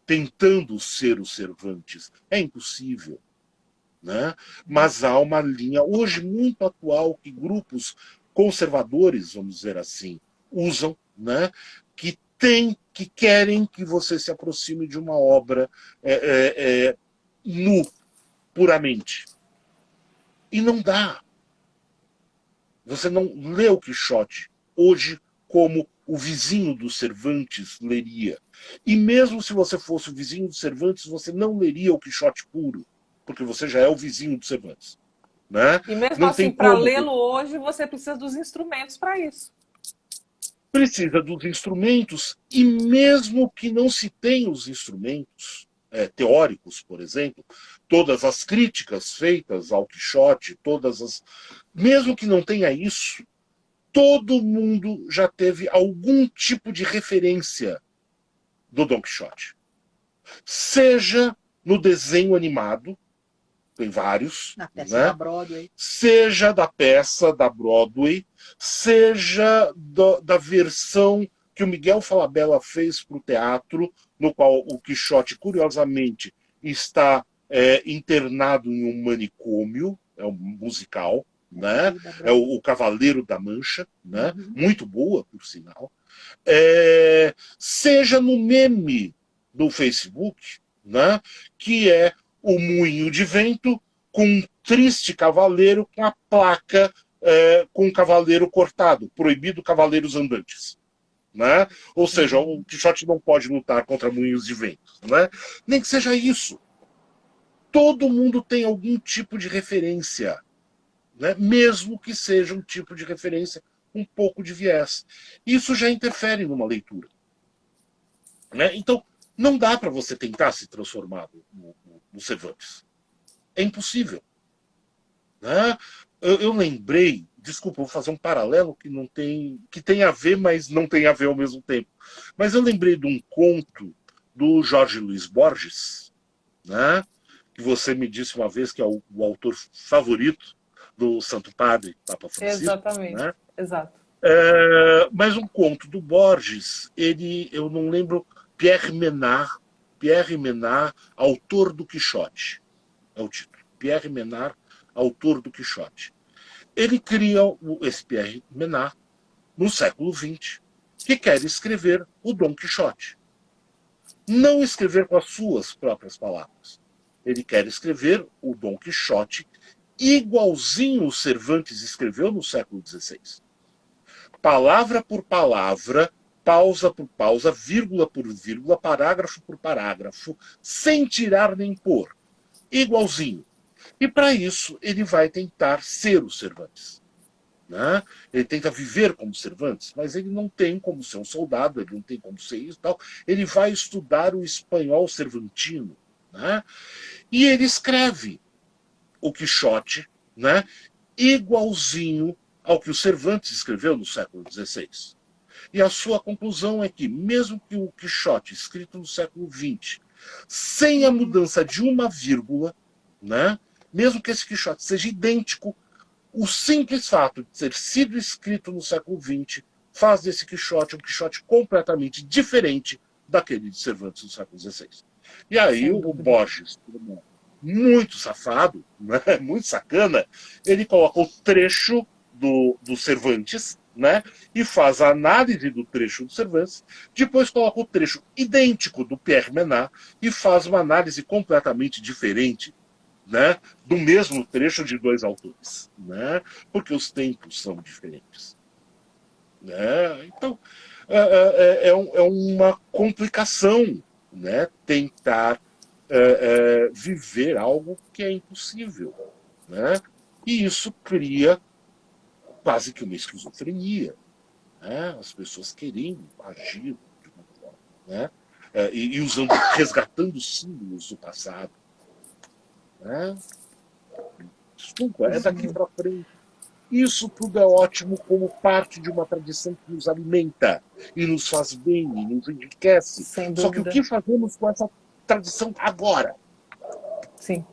tentando ser o Cervantes. É impossível. Né? Mas há uma linha, hoje muito atual, que grupos conservadores, vamos dizer assim, usam, né? Que querem que você se aproxime de uma obra nu, puramente. E não dá. Você não lê o Quixote hoje como o vizinho do Cervantes leria. E mesmo se você fosse o vizinho do Cervantes, você não leria o Quixote puro, porque você já é o vizinho do Cervantes. Né? E mesmo Não assim, tem para como. lê-lo hoje, você precisa dos instrumentos para isso. Precisa dos instrumentos, e mesmo que não se tenha os instrumentos teóricos, por exemplo, todas as críticas feitas ao Quixote, mesmo que não tenha isso, todo mundo já teve algum tipo de referência do Don Quixote. Seja no desenho animado, tem vários, Na peça né? da Broadway. Seja da peça da Broadway, seja da versão que o Miguel Falabella fez para o teatro, no qual o Quixote, curiosamente, está internado em um manicômio, é um musical, né? É o Cavaleiro da Mancha, né? Muito boa, por sinal. Seja no meme do Facebook, né? Que é o moinho de vento com um triste cavaleiro com a placa com um cavaleiro cortado, proibido cavaleiros andantes. Né? Ou seja, o Quixote não pode lutar contra moinhos de vento. Né? Nem que seja isso. Todo mundo tem algum tipo de referência, né? Mesmo que seja um tipo de referência um pouco de viés. Isso já interfere numa leitura. Né? Então, não dá para você tentar se transformar no Cervantes. É impossível. Né? Eu lembrei, desculpa, vou fazer um paralelo que tem a ver, mas não tem a ver ao mesmo tempo. Mas eu lembrei de um conto do Jorge Luiz Borges, né? Que você me disse uma vez que é o autor favorito do Santo Padre, Papa Francisco. Exatamente, né? Exato. Mas um conto do Borges, eu não lembro, Pierre Menard, autor do Quixote, é o título. Pierre Menard, autor do Quixote. Ele cria esse Pierre Menard no século XX, que quer escrever o Dom Quixote. Não escrever com as suas próprias palavras. Ele quer escrever o Dom Quixote igualzinho o Cervantes escreveu no século XVI. Palavra por palavra, pausa por pausa, vírgula por vírgula, parágrafo por parágrafo, sem tirar nem pôr. Igualzinho. E para isso ele vai tentar ser o Cervantes. Né? Ele tenta viver como Cervantes, mas ele não tem como ser um soldado, ele não tem como ser isso e tal. Ele vai estudar o espanhol cervantino. Né? E ele escreve o Quixote, né? Igualzinho ao que o Cervantes escreveu no século XVI. E a sua conclusão é que, mesmo que o Quixote, escrito no século XX, sem a mudança de uma vírgula, né? Mesmo que esse Quixote seja idêntico, o simples fato de ter sido escrito no século XX faz desse Quixote um Quixote completamente diferente daquele de Cervantes no século XVI. E aí o Borges, muito safado, né? Muito sacana, ele coloca o trecho do Cervantes, né? E faz a análise do trecho do Cervantes, depois coloca o trecho idêntico do Pierre Menard e faz uma análise completamente diferente, né? Do mesmo trecho de dois autores, né? Porque os tempos são diferentes. Né? Então, é uma complicação, né? Tentar viver algo que é impossível. Né? E isso cria quase que uma esquizofrenia. Né? As pessoas querendo agir de uma forma. Né? E resgatando símbolos do passado. Né? Desculpa, é daqui para frente. Isso tudo é ótimo como parte de uma tradição que nos alimenta e nos faz bem, e nos enriquece. Só que o que fazemos com essa tradição agora? Sim.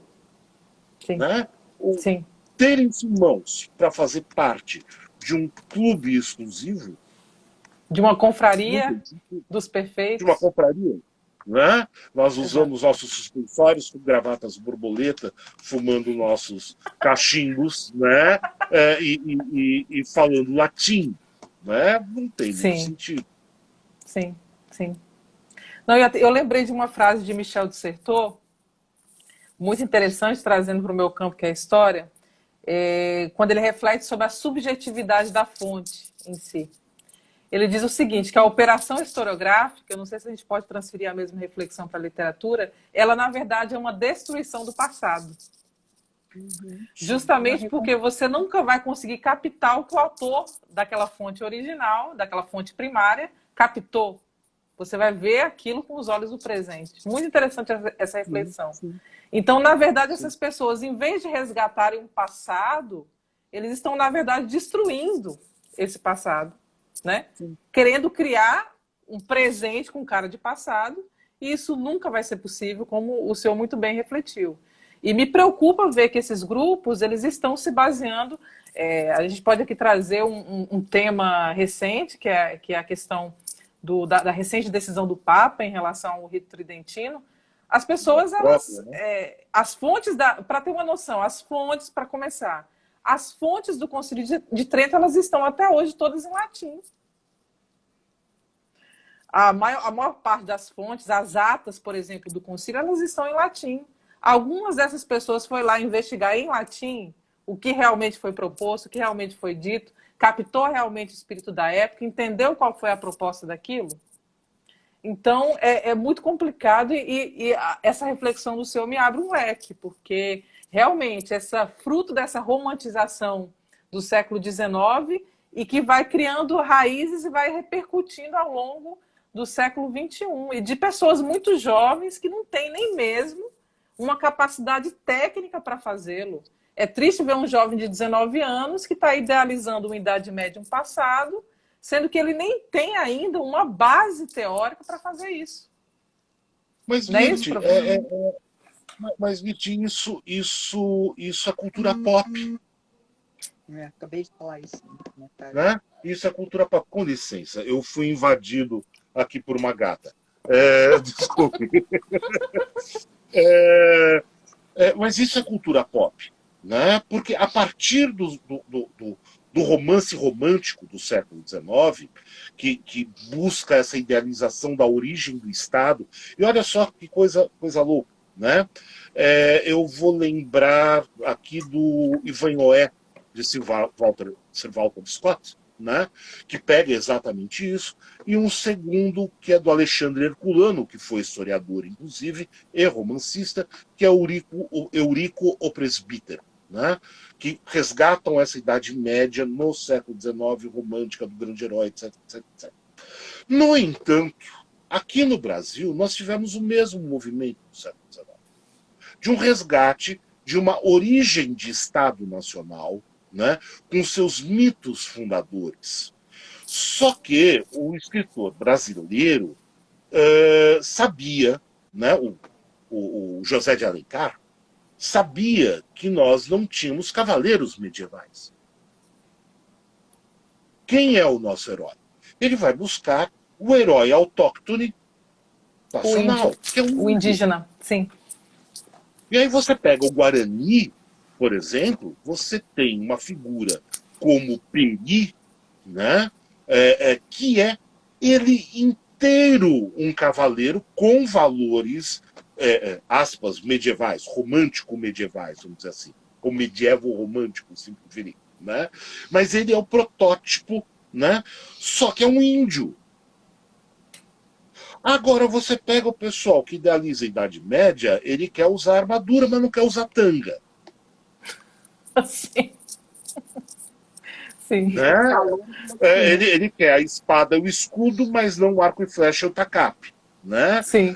Sim. Né? Sim. Ter em mãos para fazer parte de um clube exclusivo. De uma confraria dos perfeitos. De uma confraria. Né? Nós usamos nossos suspensórios com gravatas borboleta, fumando nossos cachimbos, né? E falando latim. Né? Não tem muito sentido. Sim, sim. Não, eu lembrei de uma frase de Michel de Certeau, muito interessante, trazendo para o meu campo, que é a história, quando ele reflete sobre a subjetividade da fonte em si. Ele diz o seguinte, que a operação historiográfica, eu não sei se a gente pode transferir a mesma reflexão para a literatura, ela, na verdade, é uma destruição do passado. Justamente porque você nunca vai conseguir captar o que o autor daquela fonte original, daquela fonte primária, captou. Você vai ver aquilo com os olhos do presente. Muito interessante essa reflexão. Então, na verdade, essas pessoas, em vez de resgatarem um passado, eles estão, na verdade, destruindo esse passado. Né? Querendo criar um presente com cara de passado, e isso nunca vai ser possível, como o senhor muito bem refletiu. E me preocupa ver que esses grupos eles estão se baseando. A gente pode aqui trazer um tema recente, que é a questão da recente decisão do Papa em relação ao rito tridentino. As pessoas, as fontes, para ter uma noção, as fontes, para começar, as fontes do Concílio de Trento, elas estão até hoje todas em latim. A maior parte das fontes, as atas, por exemplo, do concílio, elas estão em latim. Algumas dessas pessoas foram lá investigar em latim o que realmente foi proposto, o que realmente foi dito, captou realmente o espírito da época, entendeu qual foi a proposta daquilo. Então, é muito complicado e essa reflexão do senhor me abre um leque, porque realmente fruto dessa romantização do século XIX e que vai criando raízes e vai repercutindo ao longo do século XXI, e de pessoas muito jovens que não têm nem mesmo uma capacidade técnica para fazê-lo. É triste ver um jovem de 19 anos que está idealizando uma Idade Média, um passado, sendo que ele nem tem ainda uma base teórica para fazer isso. Mas, Virti, isso é cultura pop. Acabei de falar isso. Né? Isso é cultura pop. Com licença, eu fui invadido aqui por uma gata. Desculpe. Mas isso é cultura pop. Né? Porque a partir do romance romântico do século XIX, que busca essa idealização da origem do Estado, e olha só que coisa louca. Né? Eu vou lembrar aqui do Ivanhoé, de Sir Walter Scott, né? Que pega exatamente isso, e um segundo que é do Alexandre Herculano, que foi historiador, inclusive, e romancista, que é Eurico o Presbítero, né? Que resgatam essa Idade Média no século XIX, romântica do grande herói, etc, etc, etc. No entanto, aqui no Brasil, nós tivemos o mesmo movimento no século XIX, de um resgate de uma origem de Estado nacional, né, com seus mitos fundadores. Só que o escritor brasileiro sabia, né, o José de Alencar, sabia que nós não tínhamos cavaleiros medievais. Quem é o nosso herói? Ele vai buscar o herói autóctone nacional, que é o indígena, sim. E aí você pega o Guarani, por exemplo, você tem uma figura como Peri, né, que é ele inteiro um cavaleiro com valores, aspas, medievais, romântico-medievais, vamos dizer assim, ou medievo-romântico, se preferir. Né? Mas ele é o protótipo, né, só que é um índio. Agora você pega o pessoal que idealiza a Idade Média, ele quer usar armadura, mas não quer usar tanga. Sim. Sim. Né? Ele quer a espada e o escudo, mas não o arco e flecha e o tacape. Né? Sim,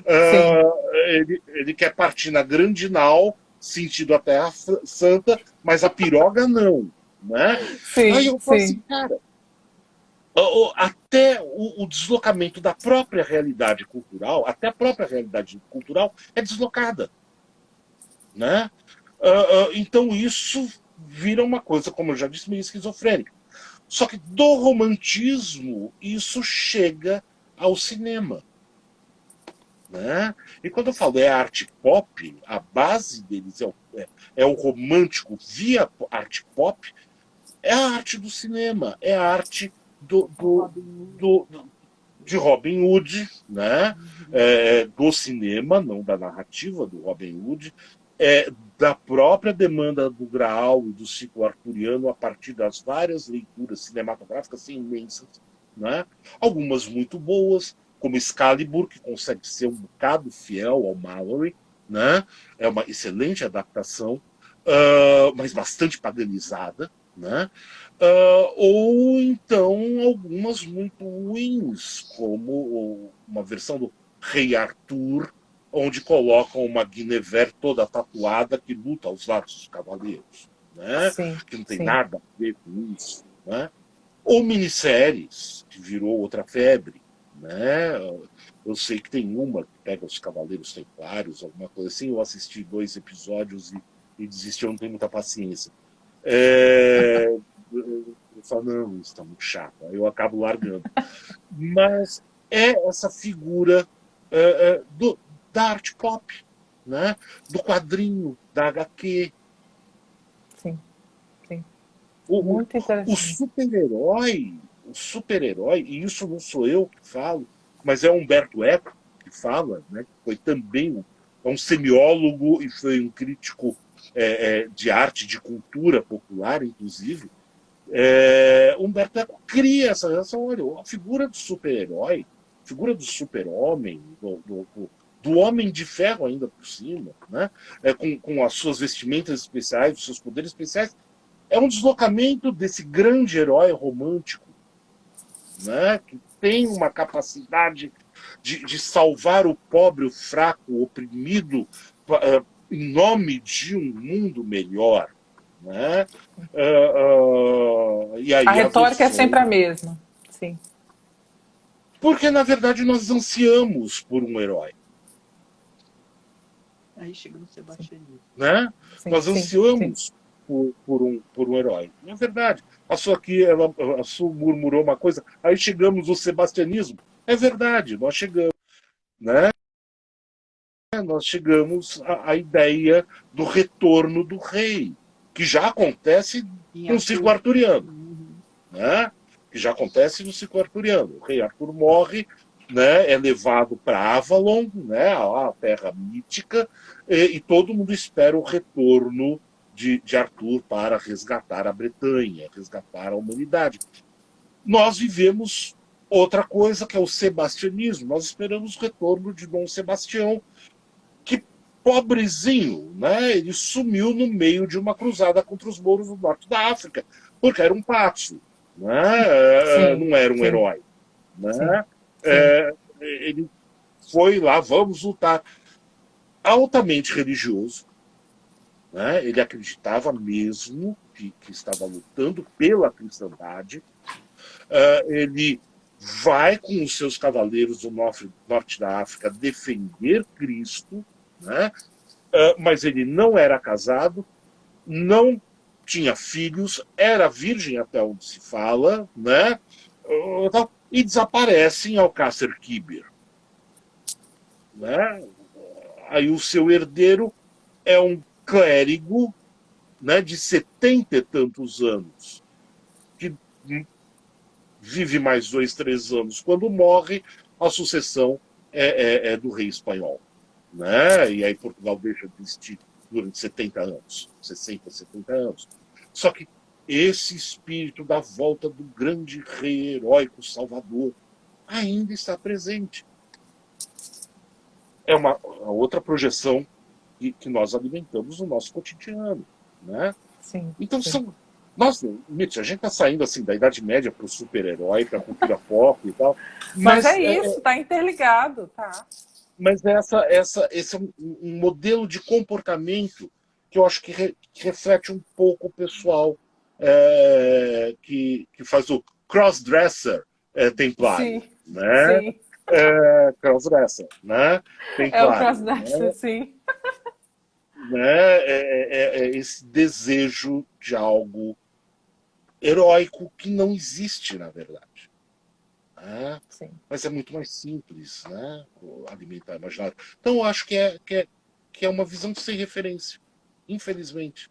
ele quer partir na grande nau, sentido a Terra Santa, mas a piroga não. Né? Sim, aí eu falo assim, cara, até o deslocamento da própria realidade cultural, até a própria realidade cultural é deslocada. Né? Então isso vira uma coisa, como eu já disse, meio esquizofrênica. Só que do romantismo, isso chega ao cinema. Né? E quando eu falo é arte pop, a base deles é o romântico via arte pop, é a arte do cinema, é a arte do, de Robin Hood, né? Do cinema, não da narrativa do Robin Hood, da própria demanda do Graal e do ciclo arturiano a partir das várias leituras cinematográficas imensas, né? Algumas muito boas, como Excalibur, que consegue ser um bocado fiel ao Mallory, né? É uma excelente adaptação, mas bastante paganizada, né? Ou então algumas muito ruins, como uma versão do Rei Arthur, onde colocam uma Guinevere toda tatuada que luta aos lados dos cavaleiros, né? Sim, Que não tem sim. nada a ver com isso, né? Ou minisséries, que virou outra febre, né? Eu sei que tem uma que pega os Cavaleiros Templários, alguma coisa assim. Eu assisti 2 episódios e desisti, eu não tenho muita paciência. Eu falo, não, isso está muito chato. Aí eu acabo largando. Mas é essa figura da arte pop, né? Do quadrinho, da HQ. Sim, sim. O, Muito o interessante. super-herói, e isso não sou eu que falo, mas é Humberto Eco que fala, né? Que foi também um semiólogo e foi um crítico de arte, de cultura popular, inclusive. Humberto Eco cria essa relação. Olha, a figura do super-herói, a figura do super-homem, do homem de ferro ainda por cima, né? Com as suas vestimentas especiais, os seus poderes especiais, é um deslocamento desse grande herói romântico, né? Que tem uma capacidade de salvar o pobre, o fraco, o oprimido, em nome de um mundo melhor. Né? E A aí a retórica é sempre a versão. mesma. Sim, Porque, na verdade, nós ansiamos por um herói. Aí chega no Sebastianismo. Né? sim, Nós sim, sim. ansiamos por um herói. É verdade. A Su aqui, a Su murmurou uma coisa, aí chegamos no sebastianismo. É verdade, nós chegamos. Né? Nós chegamos à ideia do retorno do rei, que já acontece Em no ciclo Arthur. arturiano. Né? Que já acontece no ciclo arturiano. O rei Arthur morre, né? É levado para Avalon, né? A terra mítica, e todo mundo espera o retorno de Arthur para resgatar a Bretanha, resgatar a humanidade. Nós vivemos outra coisa, que é o sebastianismo. Nós esperamos o retorno de Dom Sebastião, que, pobrezinho, né? Ele sumiu no meio de uma cruzada contra os mouros do norte da África, porque era um pato, né? Sim, Não era um sim, herói. sim, Né? sim. Ele foi lá, vamos lutar. Altamente religioso, né? Ele acreditava mesmo que estava lutando pela cristandade. Ele vai com os seus cavaleiros do norte da África defender Cristo, né? Mas ele não era casado, não tinha filhos, era virgem até onde se fala, né? E desaparece em Alcácer Quibir. Né? Aí o seu herdeiro é um clérigo, né, de 70 e tantos anos, que vive mais 2, 3 anos. Quando morre, a sucessão é do rei espanhol. Né? E aí Portugal deixa de existir durante 70 anos, 60, 70 anos. Só que esse espírito da volta do grande rei heróico salvador ainda está presente. É uma outra projeção que nós alimentamos no nosso cotidiano. Né? Sim, Então sim. são. Nossa, Mitch, a gente está saindo assim da Idade Média para o super-herói, para a cultura pop e tal. Mas Mas é isso, tá interligado, tá? Mas esse é um modelo de comportamento que eu acho que reflete um pouco o pessoal que faz o crossdresser templário. Sim, Né? sim. Crossdresser, né? É o Templário. crossdresser, sim. Né? Esse desejo de algo heróico que não existe, na verdade. Né? Sim. Mas é muito mais simples, né? O alimentar imaginário. Então, eu acho que é uma visão sem referência, infelizmente.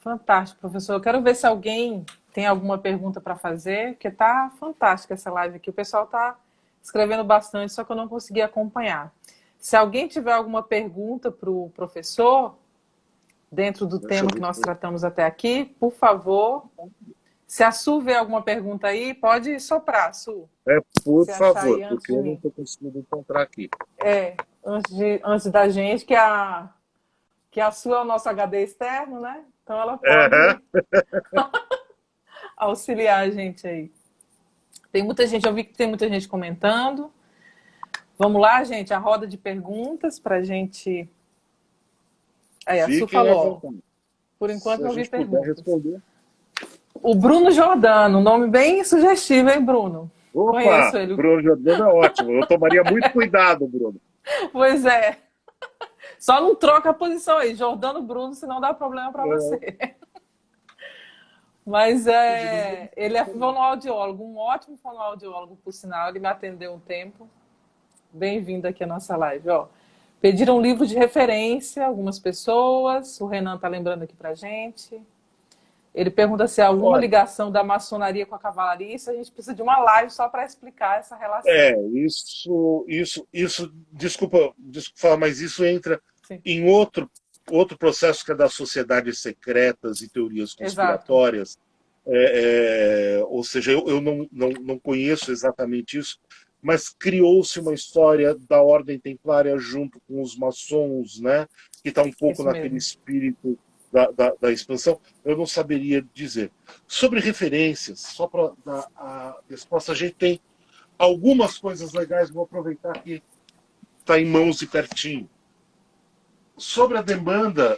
Fantástico, professor. Eu quero ver se alguém tem alguma pergunta para fazer, porque tá fantástica essa live aqui. O pessoal tá escrevendo bastante, só que eu não consegui acompanhar. Se alguém tiver alguma pergunta para o professor, dentro do Deixa eu tema que ver. nós tratamos até aqui, por favor. Se a Su vê alguma pergunta aí, pode soprar, Su. Por Se achar favor, aí antes porque de eu não mim. estou conseguindo encontrar aqui. Antes da gente, que a Su é o nosso HD externo, né? Então ela Aham. pode auxiliar a gente aí. Tem muita gente, eu vi que tem muita gente comentando. Vamos lá, gente, a roda de perguntas para a gente. Aí, a Su Fiquem à falou, ó, vontade. por enquanto Se a não vi gente puder perguntas. responder. O Bruno Jordano, nome bem sugestivo, hein, Bruno? Opa, Conheço ele. Bruno Jordano é ótimo. Eu tomaria muito cuidado, Bruno. Pois é. Só não troca a posição aí, Jordano Bruno, senão dá problema para É, você. Mas ele é fonoaudiólogo, um ótimo fonoaudiólogo, por sinal. Ele me atendeu um tempo. Bem-vindo aqui à nossa live. Ó, pediram um livro de referência, algumas pessoas. O Renan está lembrando aqui para gente. Ele pergunta se há alguma olha, ligação da maçonaria com a cavalaria. Isso a gente precisa de uma live só para explicar essa relação. desculpa falar, mas isso entra Sim. em outro processo que é das sociedades secretas e teorias Exato. conspiratórias. Ou seja, eu não conheço exatamente isso, mas criou-se uma história da Ordem Templária junto com os maçons, né? Que está um pouco Isso naquele mesmo. espírito da expansão. Eu não saberia dizer. Sobre referências, só para dar a resposta, a gente tem algumas coisas legais, vou aproveitar que está em mãos e pertinho. Sobre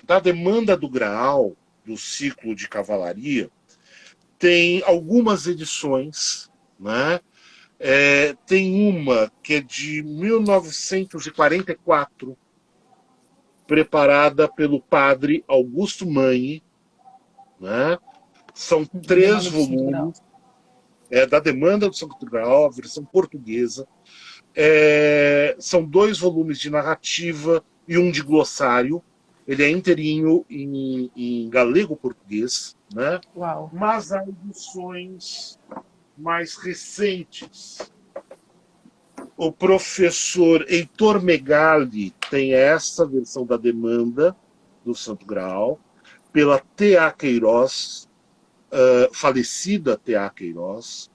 da demanda do Graal, do ciclo de cavalaria, tem algumas edições, né? Tem uma que é de 1944, preparada pelo padre Augusto Mani, né? São 3 volumes, da demanda do Santo Graal, a versão portuguesa. São 2 volumes de narrativa e um de glossário. Ele é inteirinho em galego-português, né? Uau. Mas há edições mais recentes. O professor Heitor Megali tem essa versão da demanda do Santo Graal, pela T.A. Queiroz, falecida T.A. Queiroz.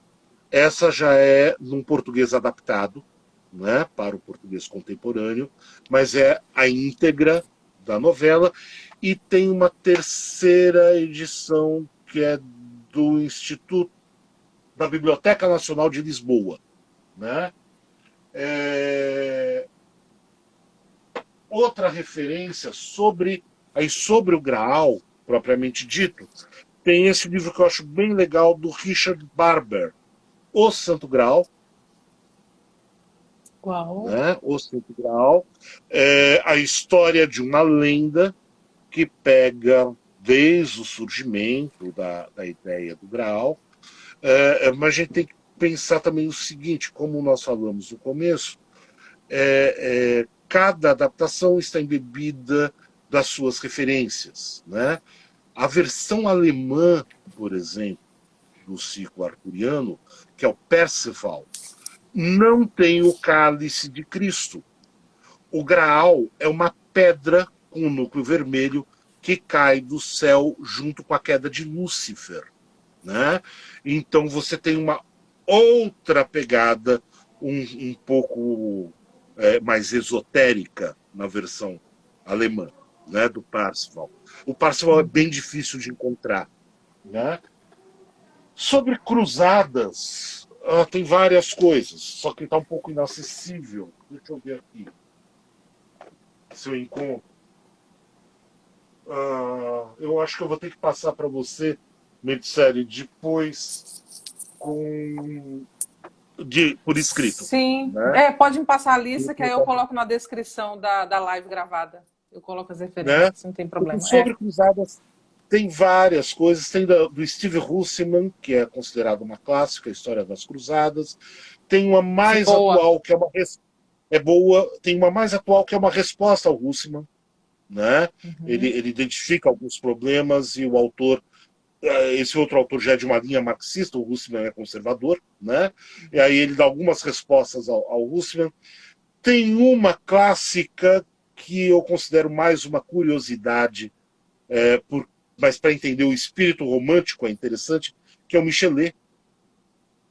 Essa já é num português adaptado, né, para o português contemporâneo, mas é a íntegra da novela. E tem uma terceira edição que é do Instituto da Biblioteca Nacional de Lisboa, né? Outra referência sobre o Graal, propriamente dito, tem esse livro que eu acho bem legal, do Richard Barber, O Santo Graal. Uau. Né? O Santo Graal é a história de uma lenda que pega desde o surgimento da ideia do Graal, mas a gente tem que pensar também o seguinte, como nós falamos no começo, cada adaptação está embebida das suas referências, né? A versão alemã, por exemplo, do ciclo arturiano, que é o Perceval, não tem o cálice de Cristo. O Graal é uma pedra com um núcleo vermelho que cai do céu junto com a queda de Lúcifer, né? Então você tem uma outra pegada, um pouco mais esotérica na versão alemã, né, do Parzival. O Parzival é bem difícil de encontrar, né? Sobre cruzadas, tem várias coisas, só que está um pouco inacessível. Deixa eu ver aqui se eu encontro. Eu acho que eu vou ter que passar para você, Medicele, depois por escrito. Sim. Né? Pode me passar a lista, que aí eu coloco na descrição da live gravada. Eu coloco as Né? referências, não tem Porque problema. sobre cruzadas Tem várias coisas, tem do Steve Russiman, que é considerado uma clássica, a História das Cruzadas. Tem uma mais Boa. atual, que é boa, tem uma mais atual que é uma resposta ao Russiman, né? Ele identifica alguns problemas e o autor, esse outro autor já é de uma linha marxista, o Russiman é conservador, né? E aí ele dá algumas respostas ao Russiman. Tem uma clássica que eu considero mais uma curiosidade, mas para entender o espírito romântico é interessante, que é o Michelet,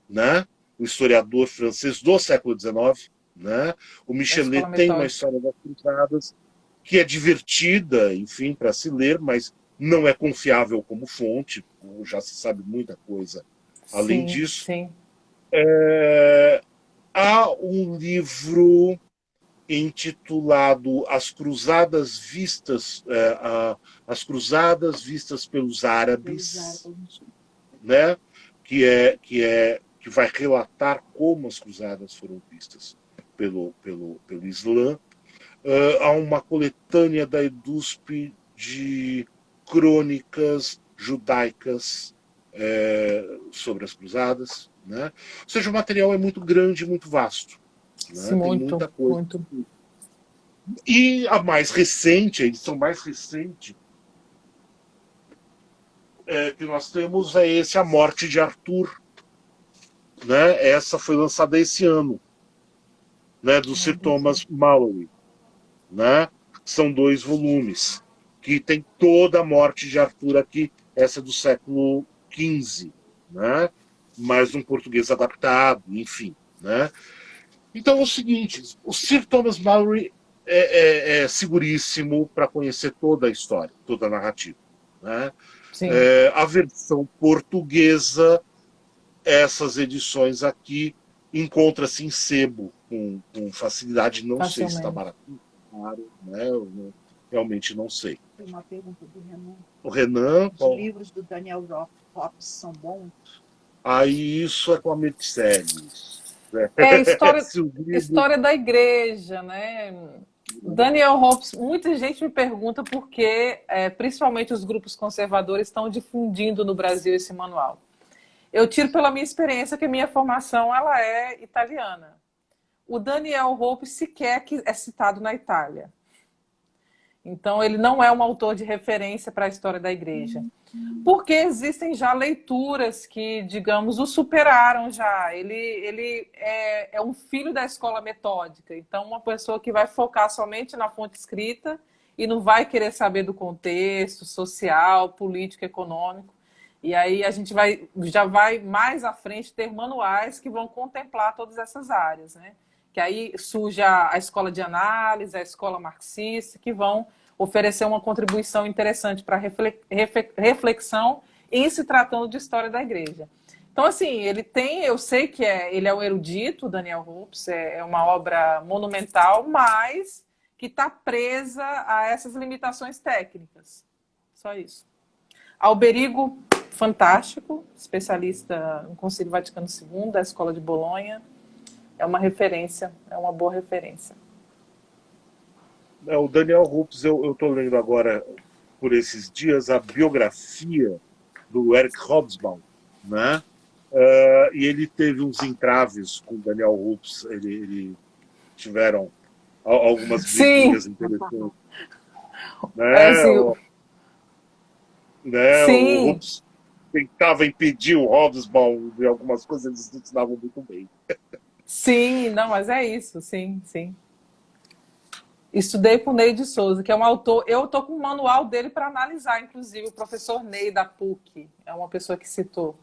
né? O historiador francês do século XIX. Né? O Michelet tem uma história das cruzadas que é divertida, enfim, para se ler, mas não é confiável como fonte, já se sabe muita coisa além disso. Sim. Há um livro intitulado As Cruzadas Vistas, pelos Árabes, né? que vai relatar como as cruzadas foram vistas pelo Islã. Há uma coletânea da EDUSP de crônicas judaicas sobre as cruzadas. Né? Ou seja, o material é muito grande, muito vasto. Né? Sim, tem muita coisa. Muito. E a mais recente, a edição mais recente que nós temos é A Morte de Arthur. Né? Essa foi lançada esse ano, né? Do Sir Thomas Malory. Né? São 2 volumes, que tem toda a morte de Arthur aqui. Essa é do século XV, né? Mas num português adaptado, enfim. Né? Então é o seguinte, o Sir Thomas Malory é seguríssimo para conhecer toda a história, toda a narrativa. Né? A versão portuguesa, essas edições aqui, encontra-se em sebo com facilidade. Não sei se está barato, caro, né? Eu realmente não sei. Tem uma pergunta do Renan. O Renan... Os livros do Daniel Hobbes são bons? Aí isso é com a Metzeles. História da igreja, né? Daniel Hobbes, muita gente me pergunta por que, principalmente os grupos conservadores, estão difundindo no Brasil esse manual. Eu tiro pela minha experiência que a minha formação ela é italiana. O Daniel Hobbes sequer é citado na Itália. Então, ele não é um autor de referência para a história da igreja. Porque existem já leituras que, digamos, o superaram já. Ele é um filho da escola metódica. Então, uma pessoa que vai focar somente na fonte escrita e não vai querer saber do contexto social, político, econômico. E aí a gente já vai mais à frente ter manuais que vão contemplar todas essas áreas, né? Que aí surge a escola de análise, a escola marxista, que vão oferecer uma contribuição interessante para reflexão em se tratando de história da igreja. Então, assim, eu sei que ele é um erudito, Daniel Hobbes, é uma obra monumental, mas que está presa a essas limitações técnicas. Só isso. Alberigo, fantástico, especialista no Concílio Vaticano II, da Escola de Bolonha. É uma referência, é uma boa referência. O Daniel Hobbes, eu estou lendo agora, por esses dias, a biografia do Eric Hobsbawm, né? E ele teve uns entraves com o Daniel Hobbes, ele tiveram algumas briguinhas interessantes. Né? O Hobbes tentava impedir o Hobsbawm de algumas coisas, eles não se davam muito bem. Sim, não, mas é isso, sim. Estudei com o Ney de Souza, que é um autor. Eu estou com o manual dele para analisar, inclusive, o professor Ney da PUC, é uma pessoa que citou.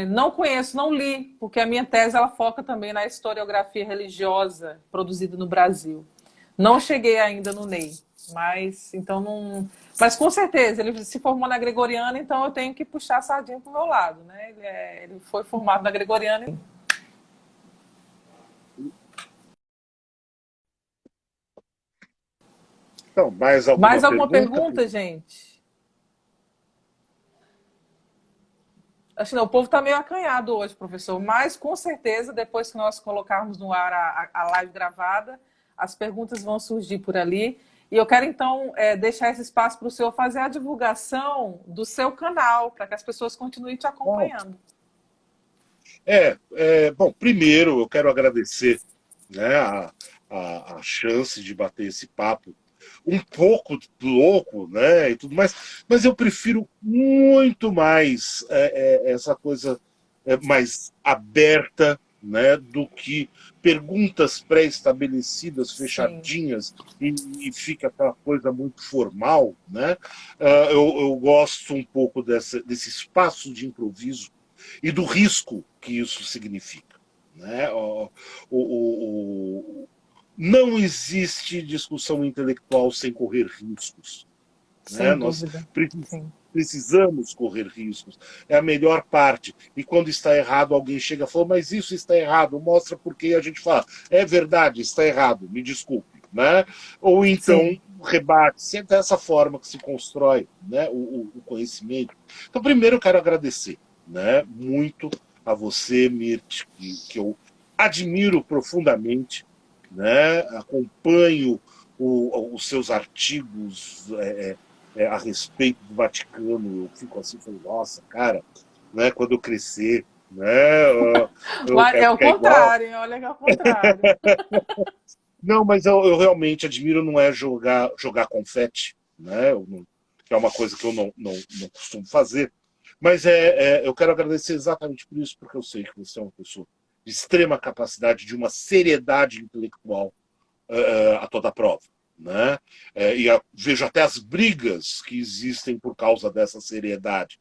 Não conheço, não li, porque a minha tese ela foca também na historiografia religiosa produzida no Brasil. Não cheguei ainda no Ney, mas então não. Mas com certeza, ele se formou na Gregoriana, então eu tenho que puxar a sardinha para o meu lado, né? Ele foi formado na Gregoriana. Então, mais alguma pergunta, gente? Acho que não, o povo está meio acanhado hoje, professor, mas com certeza, depois que nós colocarmos no ar a live gravada, as perguntas vão surgir por ali. E eu quero, então, deixar esse espaço para o senhor fazer a divulgação do seu canal, para que as pessoas continuem te Bom, acompanhando. bom, primeiro eu quero agradecer, né, a chance de bater esse papo um pouco louco, né, e tudo mais, mas eu prefiro muito mais essa coisa mais aberta, né, do que perguntas pré-estabelecidas, Sim, fechadinhas, e fica aquela coisa muito formal, né? Eu gosto um pouco desse espaço de improviso e do risco que isso significa, né? Não existe discussão intelectual sem correr riscos, né? sem Nós dúvida. Sim, precisamos correr riscos. É a melhor parte. E quando está errado, alguém chega e fala, mas isso está errado, mostra por que a gente fala. É verdade, está errado, me desculpe. Né? Ou então sim. rebate. Sempre é dessa forma que se constrói, né, o conhecimento. Então, primeiro eu quero agradecer, né, muito a você, Mirt, que eu admiro profundamente, né, acompanho os seus artigos a respeito do Vaticano. Eu fico assim, falando, nossa, cara, né, quando eu crescer, né, eu É quero o ficar igual. contrário, hein? Olha que é o contrário. Não, mas eu realmente admiro, não é jogar confete, né? Que é uma coisa que eu não costumo fazer. Mas eu quero agradecer exatamente por isso, porque eu sei que você é uma pessoa de extrema capacidade, de uma seriedade intelectual a toda prova. Né? Vejo até as brigas que existem por causa dessa seriedade.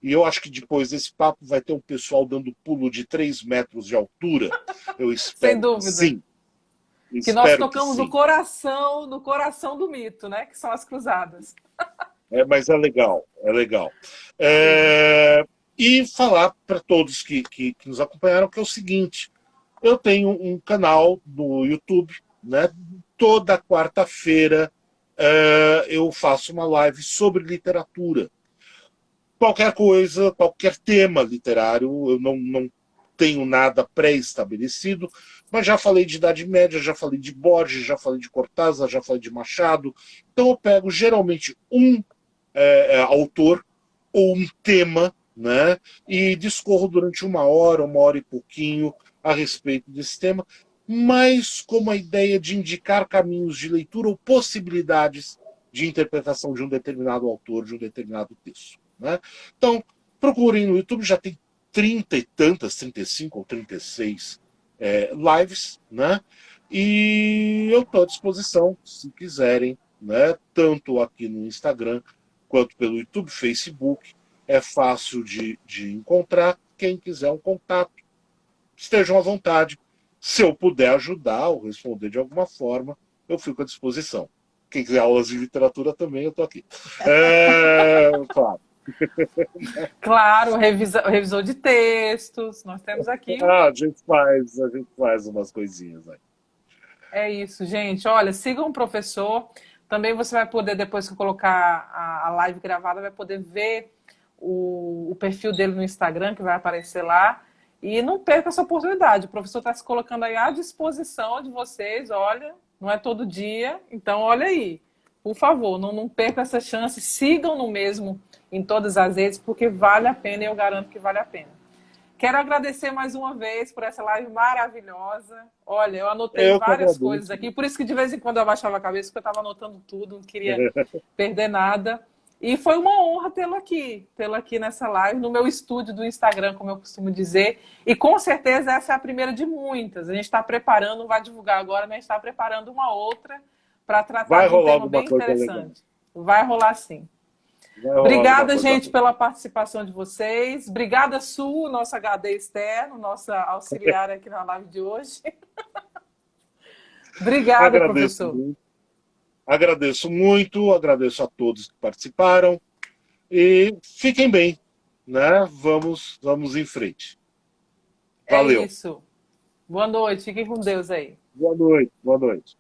E eu acho que depois desse papo vai ter um pessoal dando pulo de 3 metros de altura. Eu Sem espero que dúvida. sim. Que nós Espero que tocamos sim. no coração do mito, né? Que são as cruzadas. Mas é legal, é legal. Sim. E falar para todos que nos acompanharam que é o seguinte: eu tenho um canal no YouTube, né? Toda quarta-feira eu faço uma live sobre literatura. Qualquer coisa, qualquer tema literário, eu não tenho nada pré-estabelecido, mas já falei de Idade Média, já falei de Borges, já falei de Cortázar, já falei de Machado. Então eu pego geralmente um autor ou um tema, né, e discorro durante uma hora e pouquinho a respeito desse tema, mas como a ideia de indicar caminhos de leitura ou possibilidades de interpretação de um determinado autor, de um determinado texto. Né? Então, procurem no YouTube, já tem 30 e tantas, 35 ou 36 lives, né? E eu estou à disposição, se quiserem, né? Tanto aqui no Instagram quanto pelo YouTube, Facebook. É fácil de encontrar. Quem quiser um contato, estejam à vontade. Se eu puder ajudar ou responder de alguma forma, eu fico à disposição. Quem quiser aulas de literatura também, eu estou aqui. Claro. Claro, revisor de textos. Nós temos aqui um. A gente faz umas coisinhas aí. É isso, gente. Olha, sigam o professor. Também você vai poder, depois que eu colocar a live gravada, vai poder ver o perfil dele no Instagram, que vai aparecer lá. E não perca essa oportunidade. O professor está se colocando aí à disposição de vocês. Olha, não é todo dia. Então, olha aí. Por favor, não perca essa chance. Sigam no mesmo em todas as redes, porque vale a pena e eu garanto que vale a pena. Quero agradecer mais uma vez por essa live maravilhosa. Olha, eu anotei Eu que várias coisas agradeço. aqui, por isso que de vez em quando eu abaixava a cabeça, porque eu estava anotando tudo, não queria perder nada. E foi uma honra tê-lo aqui nessa live, no meu estúdio do Instagram, como eu costumo dizer. E com certeza essa é a primeira de muitas. A gente está preparando, não vai divulgar agora, mas a gente está preparando uma outra para tratar Vai de um rolar tema alguma bem coisa legal. interessante. Vai rolar sim. Vai rolar alguma Obrigada, coisa gente, boa. pela participação de vocês. Obrigada, Su, nosso HD externo, nossa auxiliar aqui na live de hoje. Obrigada, Agradeço professor. muito. Agradeço muito, agradeço a todos que participaram e fiquem bem, né? Vamos em frente. É Valeu. isso. Boa noite. Fiquem com Deus aí. Boa noite. Boa noite.